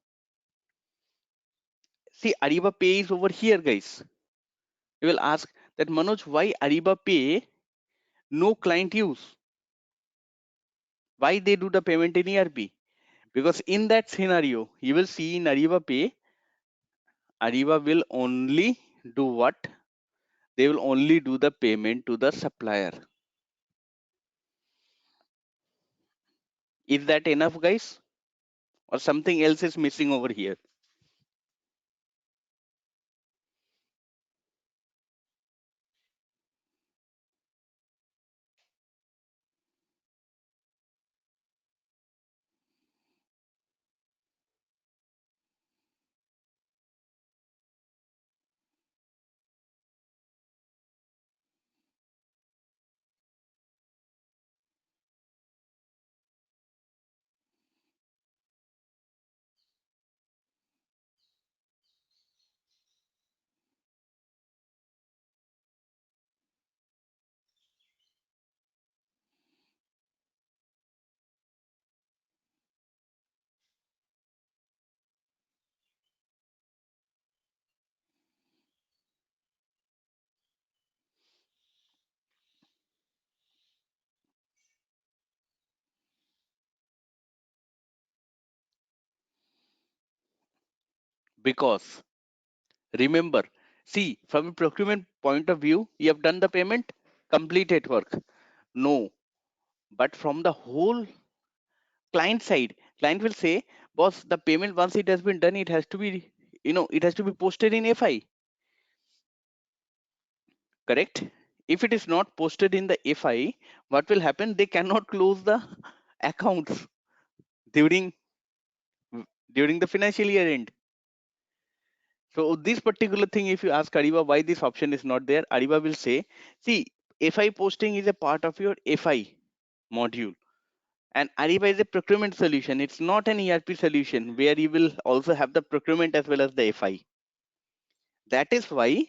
See, Ariba Pay is over here, guys. You will ask that Manoj, why Ariba Pay no client use? Why they do the payment in ERP? Because in that scenario, you will see in Ariba Pay, Ariba will only do what? They will only do the payment to the supplier. Is that enough, guys? Or something else is missing over here? Because remember, see, from a procurement point of view, you have done the payment, completed work. No, but from the whole client side, client will say, boss, the payment once it has been done, it has to be, it has to be posted in FI, correct? If it is not posted in the FI, what will happen? They cannot close the accounts during during the financial year end. So this particular thing, if you ask Ariba why this option is not there, Ariba will say, see, FI posting is a part of your FI module. And Ariba is a procurement solution. It's not an ERP solution where you will also have the procurement as well as the FI. That is why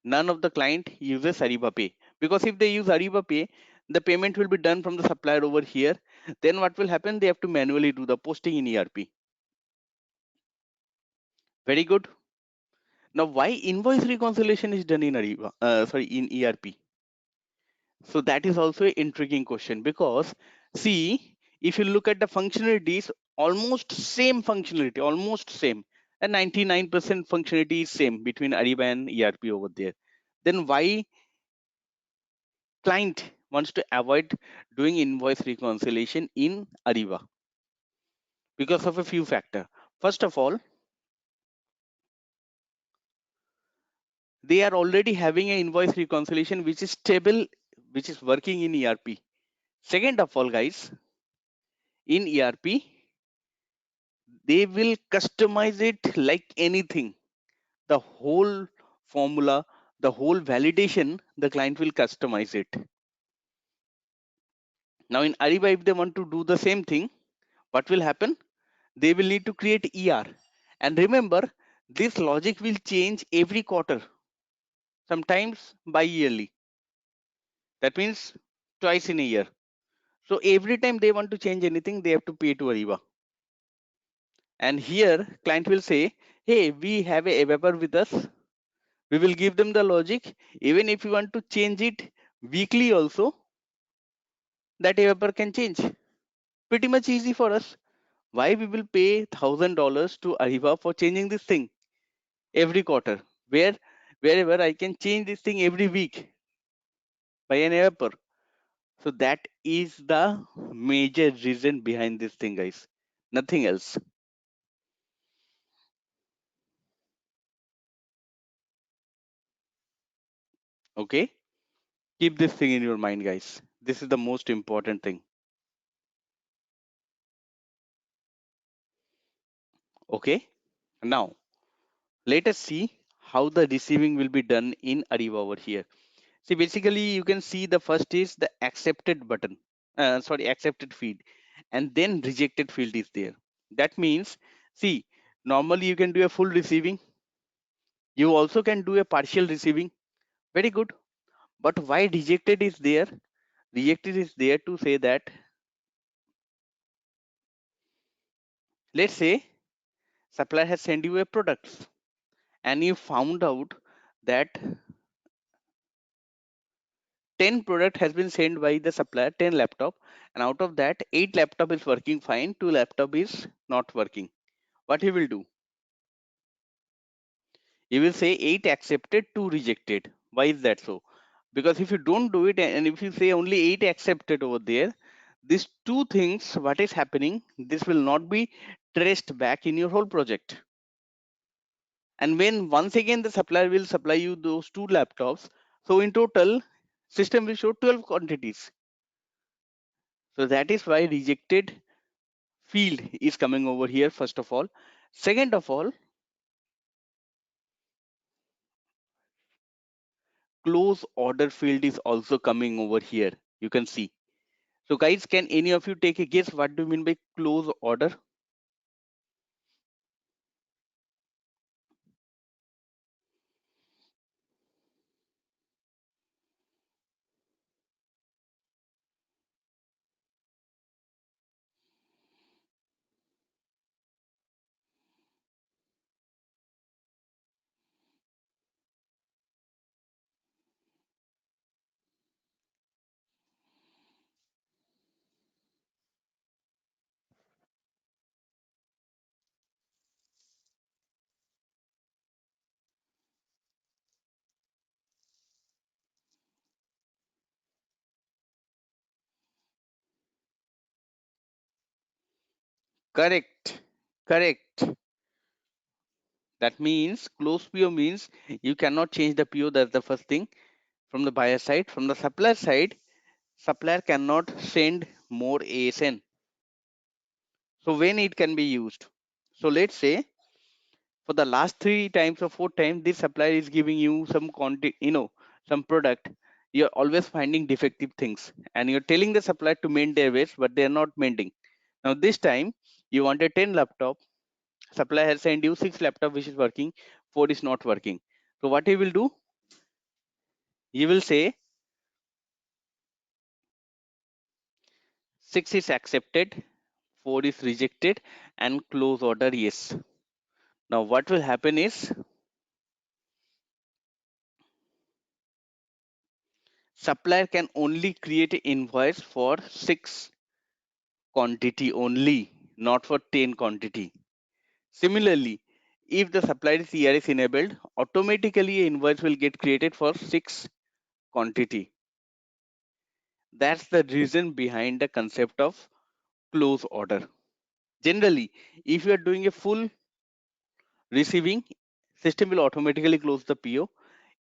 none of the client uses Ariba Pay. Because if they use Ariba Pay, the payment will be done from the supplier over here. Then what will happen? They have to manually do the posting in ERP. Very good. Now, why invoice reconciliation is done in Ariba? In ERP. So that is also an intriguing question because see, if you look at the functionalities, almost same functionality, almost same, and 99% functionality is same between Ariba and ERP over there. Then why client wants to avoid doing invoice reconciliation in Ariba? Because of a few factors. First of all, they are already having an invoice reconciliation which is stable, which is working in ERP. Second of all, guys, in ERP, they will customize it like anything. The whole formula, the whole validation, the client will customize it. Now in Ariba, if they want to do the same thing, what will happen? They will need to create ER. And remember, this logic will change every quarter, sometimes bi-yearly. That means twice in a year. So every time they want to change anything, they have to pay to Ariba. And here client will say, hey, we have a developer with us. We will give them the logic. Even if you want to change it weekly also, that developer can change. Pretty much easy for us. Why we will pay $1,000 to Ariba for changing this thing every quarter? Wherever I can change this thing every week by an developer. So that is the major reason behind this thing, guys. Nothing else. Okay. Keep this thing in your mind, guys. This is the most important thing. Okay. Now let us see how the receiving will be done in Ariba over here. See, basically you can see the first is the accepted button, accepted field, and then rejected field is there. That means, see, normally you can do a full receiving. You also can do a partial receiving. Very good. But why rejected is there? Rejected is there to say that, let's say supplier has sent you a product and you found out that 10 product has been sent by the supplier, 10 laptop, and out of that 8 laptop is working fine, 2 laptop is not working. What he will do? He will say 8 accepted, 2 rejected. Why is that so? Because if you don't do it and if you say only 8 accepted over there, these two things, what is happening, this will not be traced back in your whole project. And when once again the supplier will supply you those 2 laptops, so in total system will show 12 quantities. So that is why rejected field is coming over here, first of all. Second of all, close order field is also coming over here. You can see. So guys, can any of you take a guess what do you mean by close order? Correct. Correct. That means closed PO means you cannot change the PO. That's the first thing from the buyer side. From the supplier side, supplier cannot send more ASN. So when it can be used? So let's say for the last three times or four times, this supplier is giving you some quantity, some product. You're always finding defective things, and you're telling the supplier to mend their waste, but they're not mending. Now this time you wanted 10 laptop, supplier has sent you 6 laptop which is working, 4 is not working. So what he will do? He will say 6 is accepted, 4 is rejected, and close order yes. Now what will happen is supplier can only create an invoice for 6 quantity only, not for 10 quantity. Similarly, if the supplier is ERS enabled, automatically an invoice will get created for 6 quantity. That's the reason behind the concept of close order. Generally, if you are doing a full receiving, system will automatically close the PO.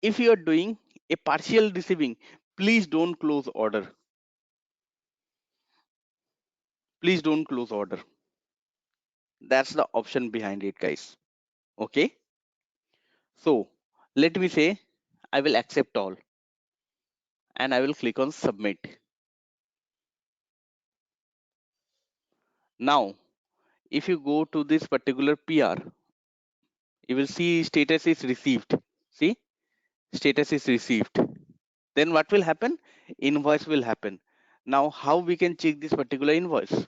If you are doing a partial receiving, please don't close order. Please don't close order. That's the option behind it, guys. Okay. So let me say I will accept all and I will click on submit. Now, if you go to this particular PR, you will see status is received. See, status is received. Then what will happen? Invoice will happen. Now, how we can check this particular invoice?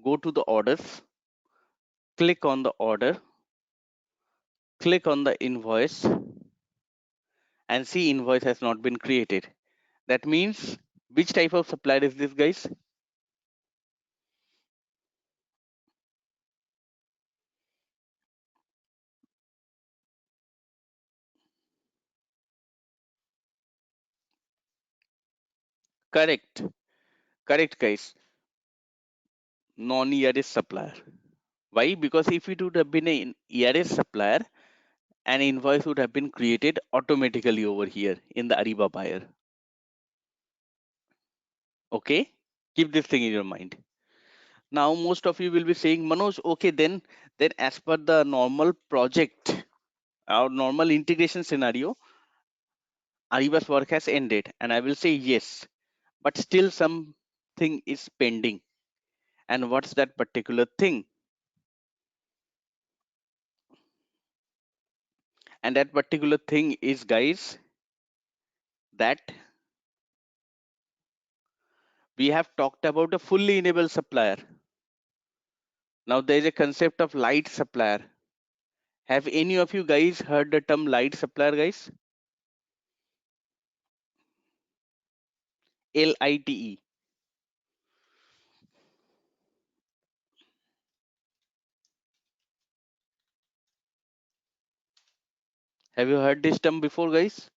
Go to the orders, click on the order, click on the invoice, and see invoice has not been created. That means which type of supplier is this, guys? Correct. Correct, guys. Non-ERS supplier. Why? Because if it would have been an ERS supplier, an invoice would have been created automatically over here in the Ariba buyer. Okay? Keep this thing in your mind. Now, most of you will be saying, Manoj, okay, then as per the normal project, our normal integration scenario, Ariba's work has ended. And I will say yes, but still something is pending. And what's that particular thing? And that particular thing is, guys, that we have talked about a fully enabled supplier. Now there is a concept of light supplier. Have any of you guys heard the term light supplier, guys? LITE. Have you heard this term before, guys?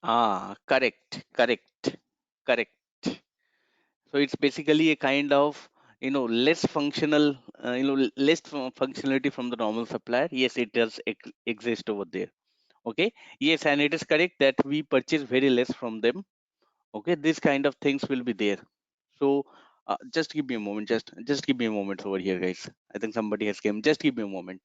Correct, correct, correct. So it's basically a kind of, less functional, less functionality from the normal supplier. Yes, it does exist over there. Okay. Yes, and it is correct that we purchase very less from them. Okay, this kind of things will be there. So just give me a moment. Just give me a moment over here, guys. I think somebody has came. Just give me a moment.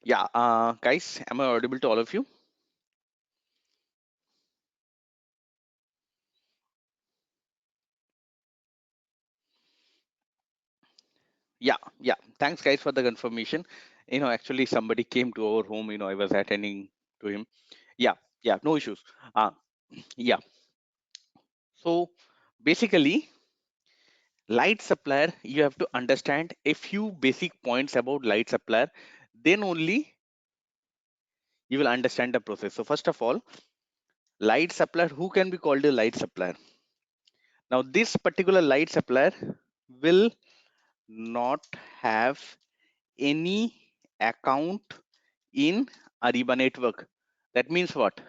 Yeah, guys, am I audible to all of you? Yeah, yeah. Thanks, guys, for the confirmation. Actually, somebody came to our home. I was attending to him. Yeah, yeah, no issues. Uh, yeah. So basically, light supplier, you have to understand a few basic points about light supplier. Then only you will understand the process. So first of all, light supplier, who can be called a light supplier? Now this particular light supplier will not have any account in Ariba network. That means what?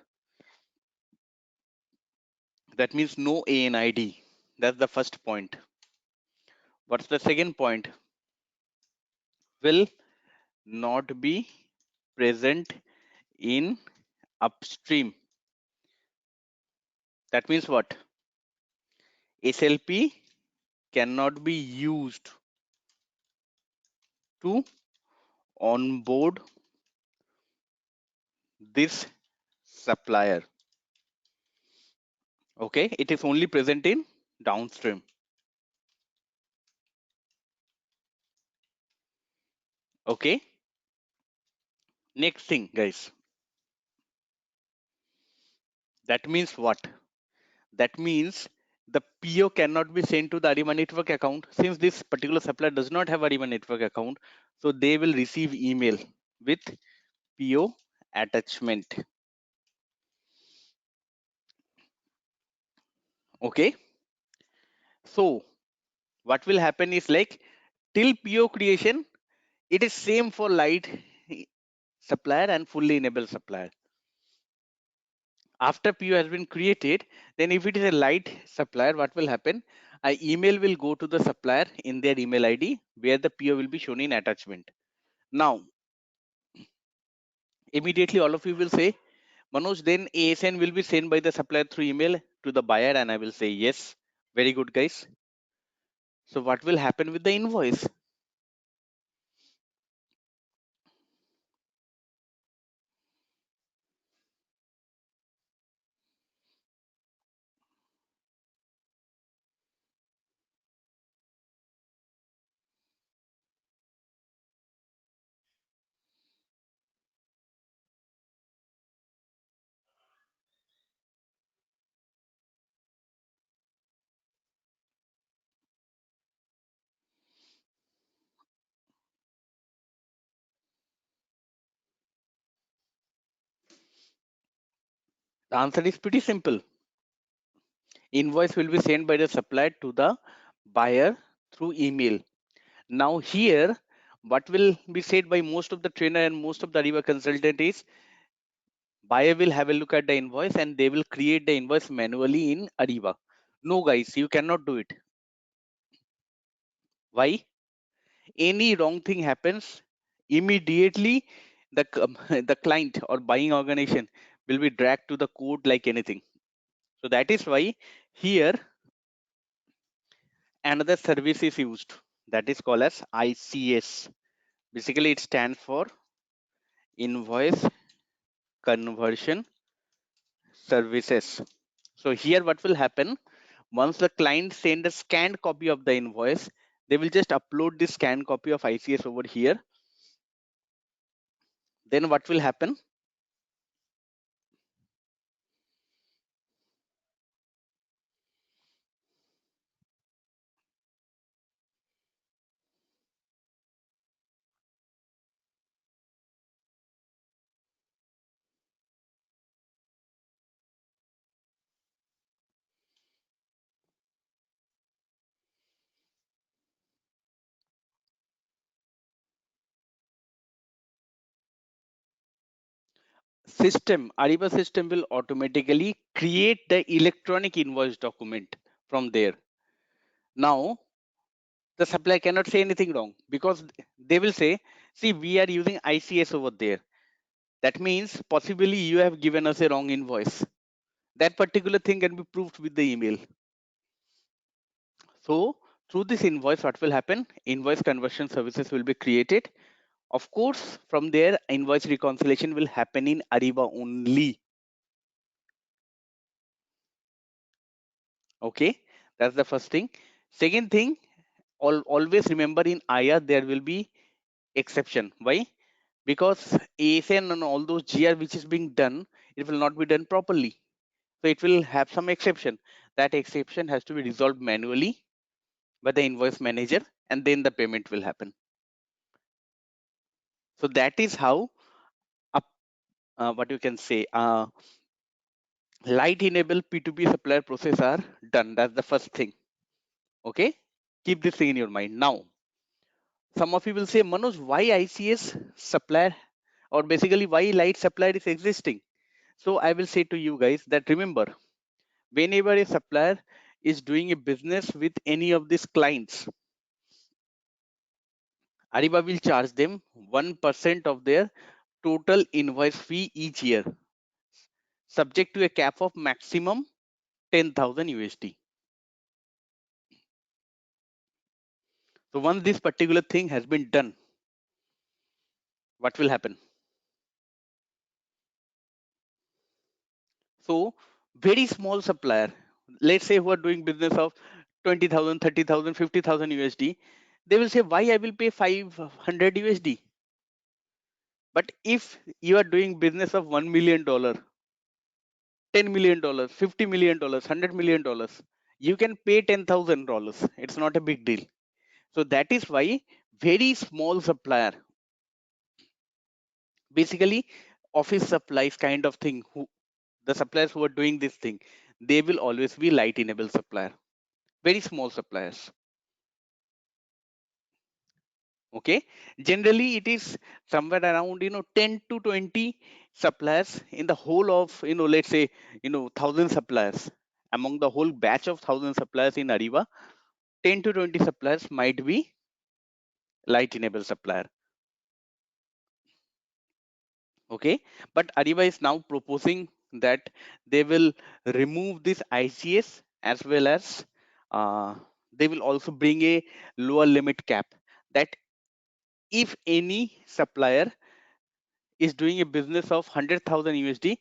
That means no ANID. That's the first point. What's the second point? Will not be present in upstream. That means what? SLP cannot be used to onboard this supplier. Okay, it is only present in downstream. Okay, next thing, guys. That means what? That means the PO cannot be sent to the Ariba network account. Since this particular supplier does not have Ariba network account, so they will receive email with PO attachment. Okay, so what will happen is like till PO creation, it is same for light supplier and fully enabled supplier. After PO has been created, then if it is a light supplier, what will happen? An email will go to the supplier in their email ID where the PO will be shown in attachment. Now, immediately all of you will say, Manoj, then ASN will be sent by the supplier through email to the buyer, and I will say yes. Very good, guys. So what will happen with the invoice? The answer is pretty simple. Invoice will be sent by the supplier to the buyer through email. Now here, what will be said by most of the trainer and most of the Ariba consultant is buyer will have a look at the invoice and they will create the invoice manually in Ariba. No guys, you cannot do it. Why? Any wrong thing happens, immediately the client or buying organization will be dragged to the court like anything. So that is why here another service is used, that is called as ICS. Basically, it stands for Invoice Conversion Services. So here what will happen, once the client send a scanned copy of the invoice, they will just upload this scanned copy of ICS over here. Then what will happen? Ariba system will automatically create the electronic invoice document from there. Now the supplier cannot say anything wrong because they will say, see, we are using ICS over there. That means possibly you have given us a wrong invoice. That particular thing can be proved with the email. So through this invoice, what will happen? Invoice conversion services will be created. Of course, from there, invoice reconciliation will happen in Ariba only. Okay, that's the first thing. Second thing, always remember in IR there will be exception. Why? Because ASN and all those GR which is being done, it will not be done properly. So it will have some exception. That exception has to be resolved manually by the invoice manager, and then the payment will happen. So that is how what you can say, light enable P2P supplier process are done. That's the first thing. Okay, keep this thing in your mind. Now, some of you will say, Manoj, why ICS supplier, or basically why light supplier is existing? So I will say to you guys that remember, whenever a supplier is doing a business with any of these clients, Ariba will charge them 1% of their total invoice fee each year, subject to a cap of maximum 10,000 USD. So once this particular thing has been done, what will happen? So very small supplier, let's say who are doing business of 20,000, 30,000, 50,000 USD, they will say, why I will pay 500 USD? But if you are doing business of $1 million, $10 million, $50 million, $100 million, you can pay $10,000. It's not a big deal. So that is why very small supplier, basically office supplies kind of thing, who the suppliers who are doing this thing, they will always be light enable supplier. Very small suppliers. Okay, generally it is somewhere around 10 to 20 suppliers in the whole of, let's say, 1,000 suppliers. Among the whole batch of 1,000 suppliers in Ariba, 10 to 20 suppliers might be light enable supplier. Okay, but Ariba is now proposing that they will remove this ICS, as well as they will also bring a lower limit cap, that if any supplier is doing a business of 100,000 USD,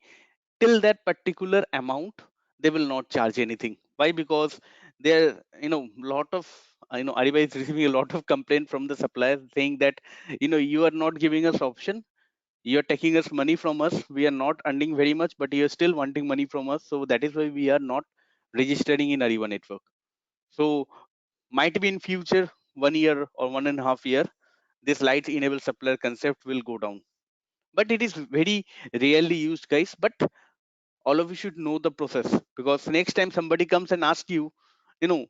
till that particular amount, they will not charge anything. Why? Because there, lot of, Ariba is receiving a lot of complaint from the suppliers saying that, you are not giving us option. You're taking us money from us. We are not earning very much, but you're still wanting money from us. So that is why we are not registering in Ariba network. So might be in future, 1 year or 1.5 year, this light enable supplier concept will go down, but it is very rarely used, guys. But all of you should know the process, because next time somebody comes and asks you, you know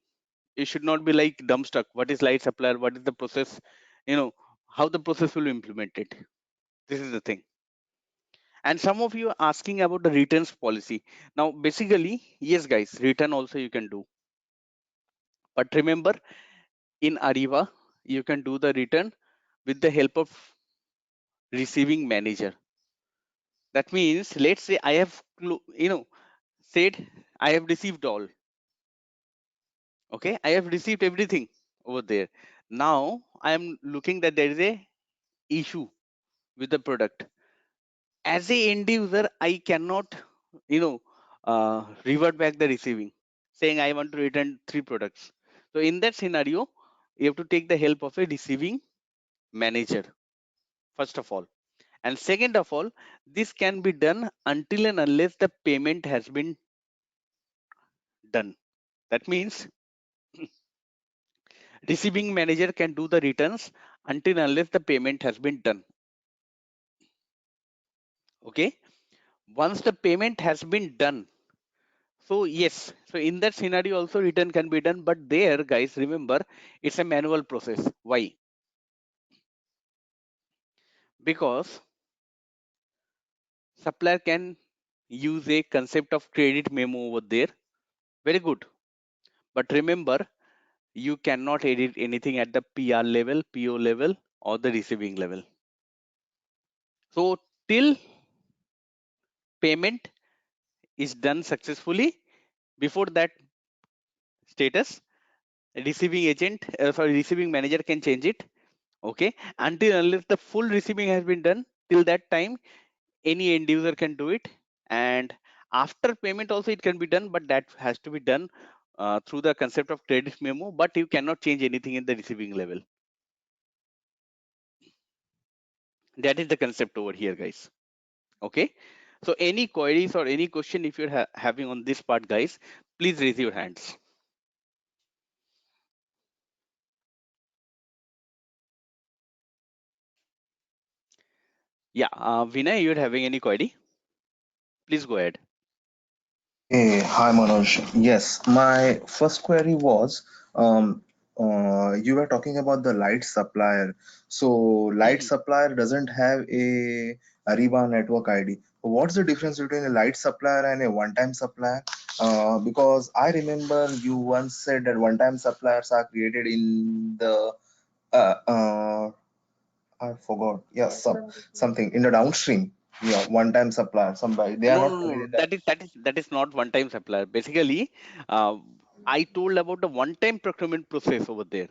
you should not be like dumbstruck. What is light supplier? What is the process? you know how the process will implement it. This is the thing. And some of you are asking about the returns policy. Now basically, yes guys, return also you can do, but remember, in Ariba you can do the return with the help of receiving manager. That means, let's say I have said I have received all. Okay, I have received everything over there. Now I am looking that there is a issue with the product. As a end user, I cannot you know revert back the receiving, saying I want to return 3 products. So in that scenario, you have to take the help of a receiving manager, first of all. And second of all, this can be done until and unless the payment has been done. That means receiving manager can do the returns until unless the payment has been done. Okay, once the payment has been done, so yes, so in that scenario also return can be done, but there guys, remember, it's a manual process. Why? Because supplier can use a concept of credit memo over there. Very good, but remember, you cannot edit anything at the PR level, PO level, or the receiving level. So till payment is done successfully, before that status, receiving agent, sorry, receiving manager can change it. Okay, until unless the full receiving has been done, till that time any end user can do it. And after payment also it can be done, but that has to be done through the concept of credit memo, but you cannot change anything in the receiving level. That is the concept over here, guys. Okay, so any queries or any question if you're having on this part, guys, please raise your hands. Yeah, Vinay, you're having any query? Please go ahead. Hey, hi Manoj. Yes, my first query was you were talking about the light supplier. So, light supplier doesn't have a Ariba network ID. What's the difference between a light supplier and a one-time supplier? Because I remember you once said that one-time suppliers are created in the uh, uh, I forgot. Yeah, something in the downstream. Yeah, one-time supplier. Somebody they are No, not no, no, created no. in the. That is not one-time supplier. Basically, uh, I told about the one-time procurement process over there.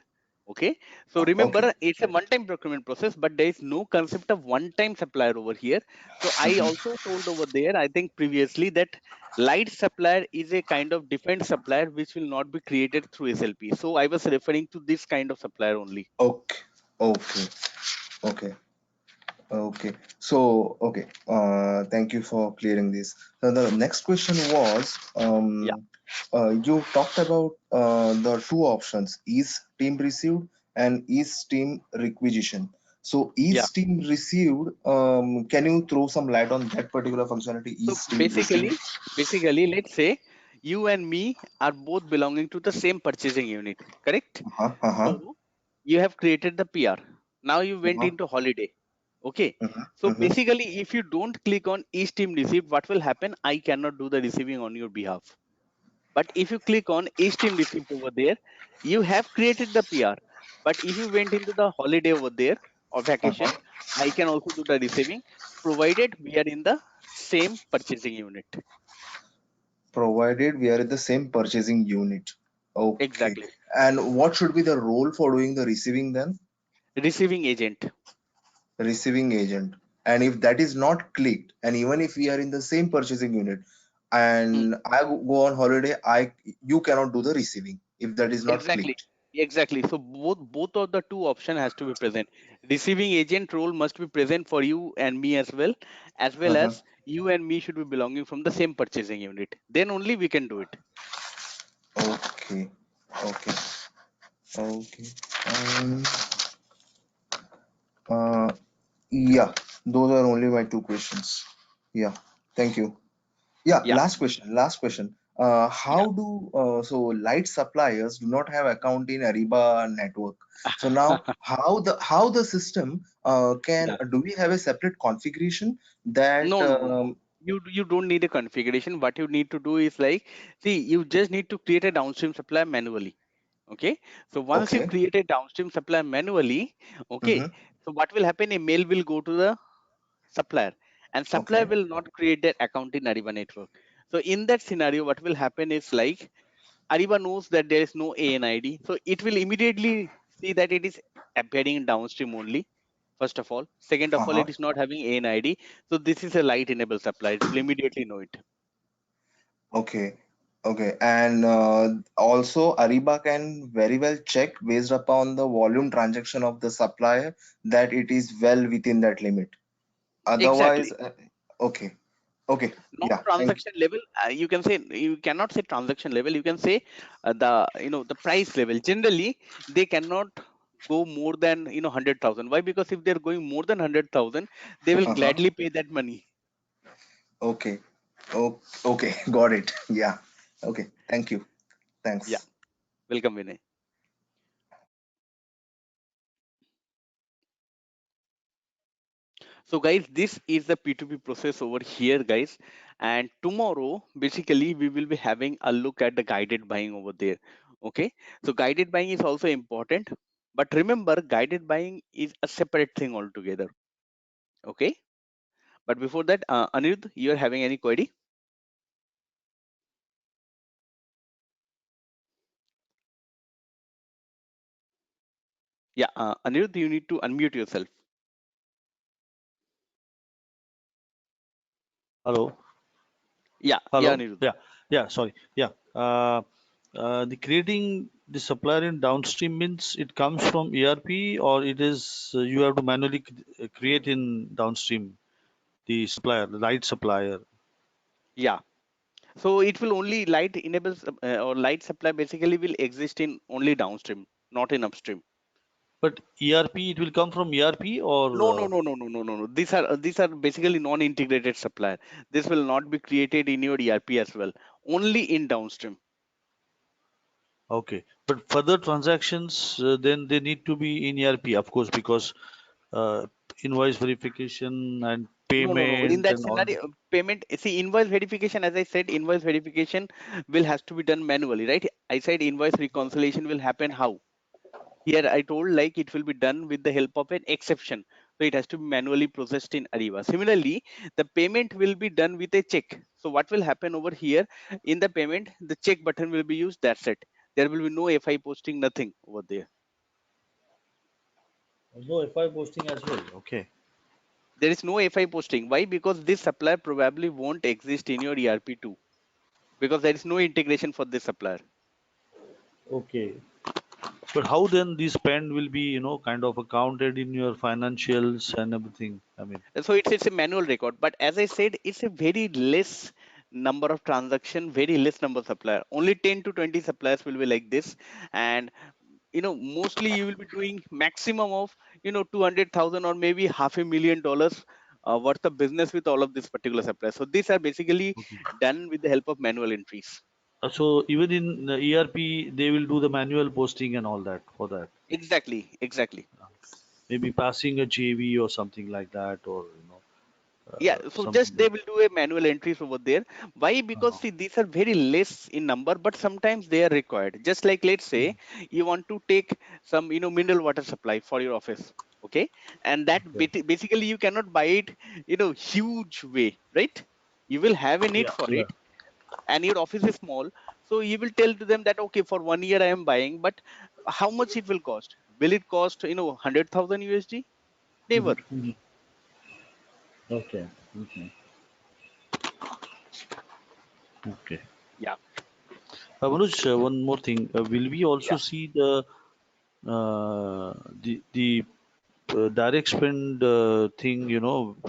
Okay, so Okay. remember, it's a one-time procurement process, but there is no concept of one-time supplier over here. So I also told over there, I think previously, that light supplier is a kind of defined supplier which will not be created through SLP. So I was referring to this kind of supplier only. Okay. Okay. Okay. Okay. So, okay. Thank you for clearing this. So the next question was, Yeah, you talked about the two options, is team received and is team requisition. So, yeah. is team received, can you throw some light on that particular functionality, So is team received? basically, let's say you and me are both belonging to the same purchasing unit, correct? Uh-huh. Uh-huh. So you have created the PR. Now you went Uh-huh. into holiday. Okay. Uh-huh. So Uh-huh. basically, if you don't click on each team received, what will happen? I cannot do the receiving on your behalf. But if you click on each team received over there, you have created the PR. But if you went into the holiday over there or vacation, Uh-huh. I can also do the receiving, provided we are in the same purchasing unit. Provided we are at the same purchasing unit. Okay. Exactly. And what should be the role for doing the receiving then? Receiving agent. Receiving agent. And if that is not clicked, and even if we are in the same purchasing unit, Hmm. and I go on holiday, I you cannot do the receiving if that is not Exactly. clicked. Exactly. So both of the two option has to be present. Receiving agent role must be present for you and me as well Uh-huh. as you and me should be belonging from the same purchasing unit. Then only we can do it. Okay. Okay. Okay. Um, uh, yeah, those are only my two questions. Yeah. Thank you. Yeah, Yeah. last question. Yeah. How do so light suppliers do not have account in Ariba network? So now how the system can Yeah. do we have a separate configuration that No, no, no, no. You don't need a configuration. What you need to do is like, see, you just need to create a downstream supply manually. Okay. So once you okay. create a downstream supply manually, okay, Mm-hmm. so what will happen? A mail will go to the supplier, and supplier Okay. will not create their account in Ariba network. So in that scenario, what will happen is like, Ariba knows that there is no ANID, so it will immediately see that it is appearing in downstream only. First of all, second of all, Uh-huh. it is not having ANID, so this is a light enable supply. It will immediately know it. Okay. Okay. And also Ariba can very well check based upon the volume transaction of the supplier that it is well within that limit. Otherwise, Exactly. okay. Okay. Not Yeah. Thank. transaction level. You can say, you cannot say transaction level. You can say the the price level. Generally, they cannot go more than 100,000. Why? Because if they're going more than 100,000, they will Uh-huh. gladly pay that money. Okay. Oh, okay. Got it. Yeah. Okay. Thank you. Yeah. Thanks. Welcome, Vinay. So, guys, this is the P2P process over here, guys. And tomorrow, basically, we will be having a look at the guided buying over there. Okay. So, guided buying is also important. But remember, guided buying is a separate thing altogether. Okay. But before that, Anirudh, you are having any query? Yeah. Anirudh, you need to unmute yourself. Hello, Yeah. Yeah, hello. Anirudh. Yeah. Sorry. Yeah. The creating the supplier in downstream means it comes from ERP or it is you have to manually create in downstream the supplier, the light supplier. Yeah. So it will only light enables or light supply basically will exist in only downstream, not in upstream. But ERP, it will come from ERP or No. These are basically non-integrated supplier. This will not be created in your ERP as well. Only in downstream. okay. But further transactions, then they need to be in ERP, of course, because uh, invoice verification and No. In payment that and all. scenario, payment, see, invoice verification, as I said, invoice verification will has to be done manually, right? I said invoice reconciliation will happen how? Here I told like it will be done with the help of an exception. So it has to be manually processed in Ariba. Similarly, the payment will be done with a check. So what will happen over here in the payment, the check button will be used. That's it. There will be no FI posting, nothing over there. No FI posting as well. Okay. There is no FI posting. Why? Because this supplier probably won't exist in your ERP too. Because there is no integration for this supplier. Okay. But how then this spend will be, kind of accounted in your financials and everything? I mean, So it's a manual record, but as I said, it's a very less number of transaction, very less number of supplier. Only 10 to 20 suppliers will be like this. And mostly you will be doing maximum of 200,000 or maybe $500,000 worth of business with all of these particular suppliers. So these are basically okay. done with the help of manual entries. So even in the ERP, they will do the manual posting and all that for that. Exactly. Maybe passing a JV or something like that, or Yeah, so something just they like. will do a manual entries over there. Why? Because Uh, see, these are very less in number, but sometimes they are required. Just like let's say you want to take some mineral water supply for your office, okay, and that okay. basically you cannot buy it huge way, right? You will have a need Yeah, for yeah. it, and your office is small, so you will tell to them that okay, for 1 year I am buying, but how much it will cost? Will it cost 100,000 USD? Never. Mhm. Okay. Okay. Okay. Yeah, Manoj, one more thing. Will we also yeah. see the direct spend thing,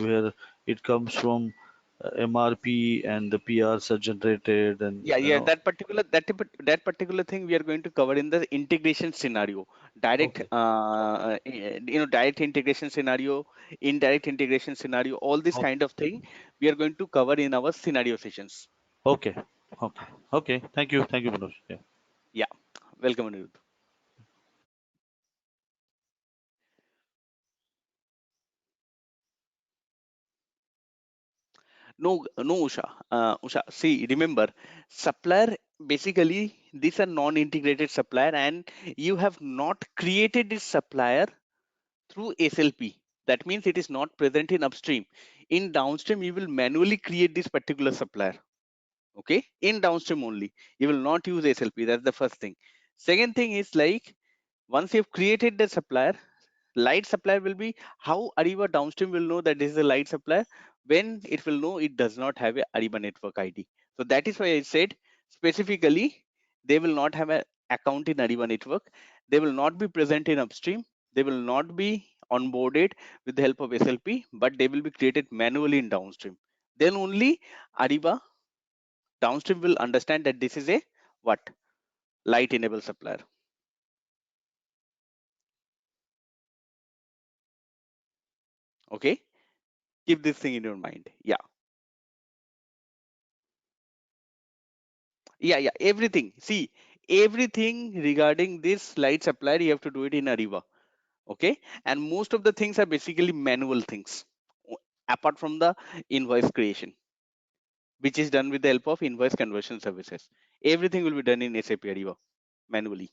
where it comes from MRP and the PRs are generated, and Yeah, that particular thing we are going to cover in the integration scenario. Direct okay, direct integration scenario, indirect integration scenario, all this okay, kind of thing we are going to cover in our scenario sessions. okay, okay, okay. Thank you, Manoj. Yeah. Yeah, welcome Anirudh. No, Usha, see, remember, supplier, basically these are non-integrated supplier, and you have not created this supplier through SLP. That means it is not present in upstream. In downstream, you will manually create this particular supplier. Okay, in downstream only. You will not use SLP. That's the first thing. Second thing is like once you've created the supplier, light supplier will be how Ariba downstream will know that this is a light supplier when it will know it does not have a Ariba network ID. So that is why I said specifically they will not have an account in Ariba network. They will not be present in upstream. They will not be onboarded with the help of SLP, but they will be created manually in downstream. Then only Ariba downstream will understand that this is a what light enable supplier. Okay, keep this thing in your mind. Yeah, everything, see, everything regarding this light supplier you have to do it in Ariba. Okay, and most of the things are basically manual things apart from the invoice creation, which is done with the help of invoice conversion services. Everything will be done in SAP Ariba manually.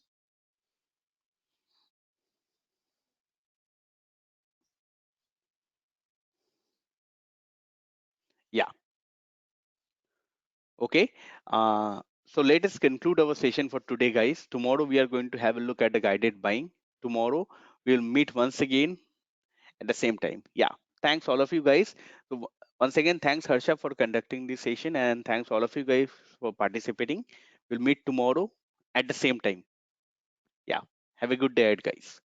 Yeah. Okay, so let us conclude our session for today, guys. Tomorrow we are going to have a look at the guided buying. Tomorrow we'll meet once again at the same time. Yeah. Thanks all of you guys. So once again, thanks Harsha for conducting this session, and thanks all of you guys for participating. We'll meet tomorrow at the same time. Yeah. Have a good day ahead, guys.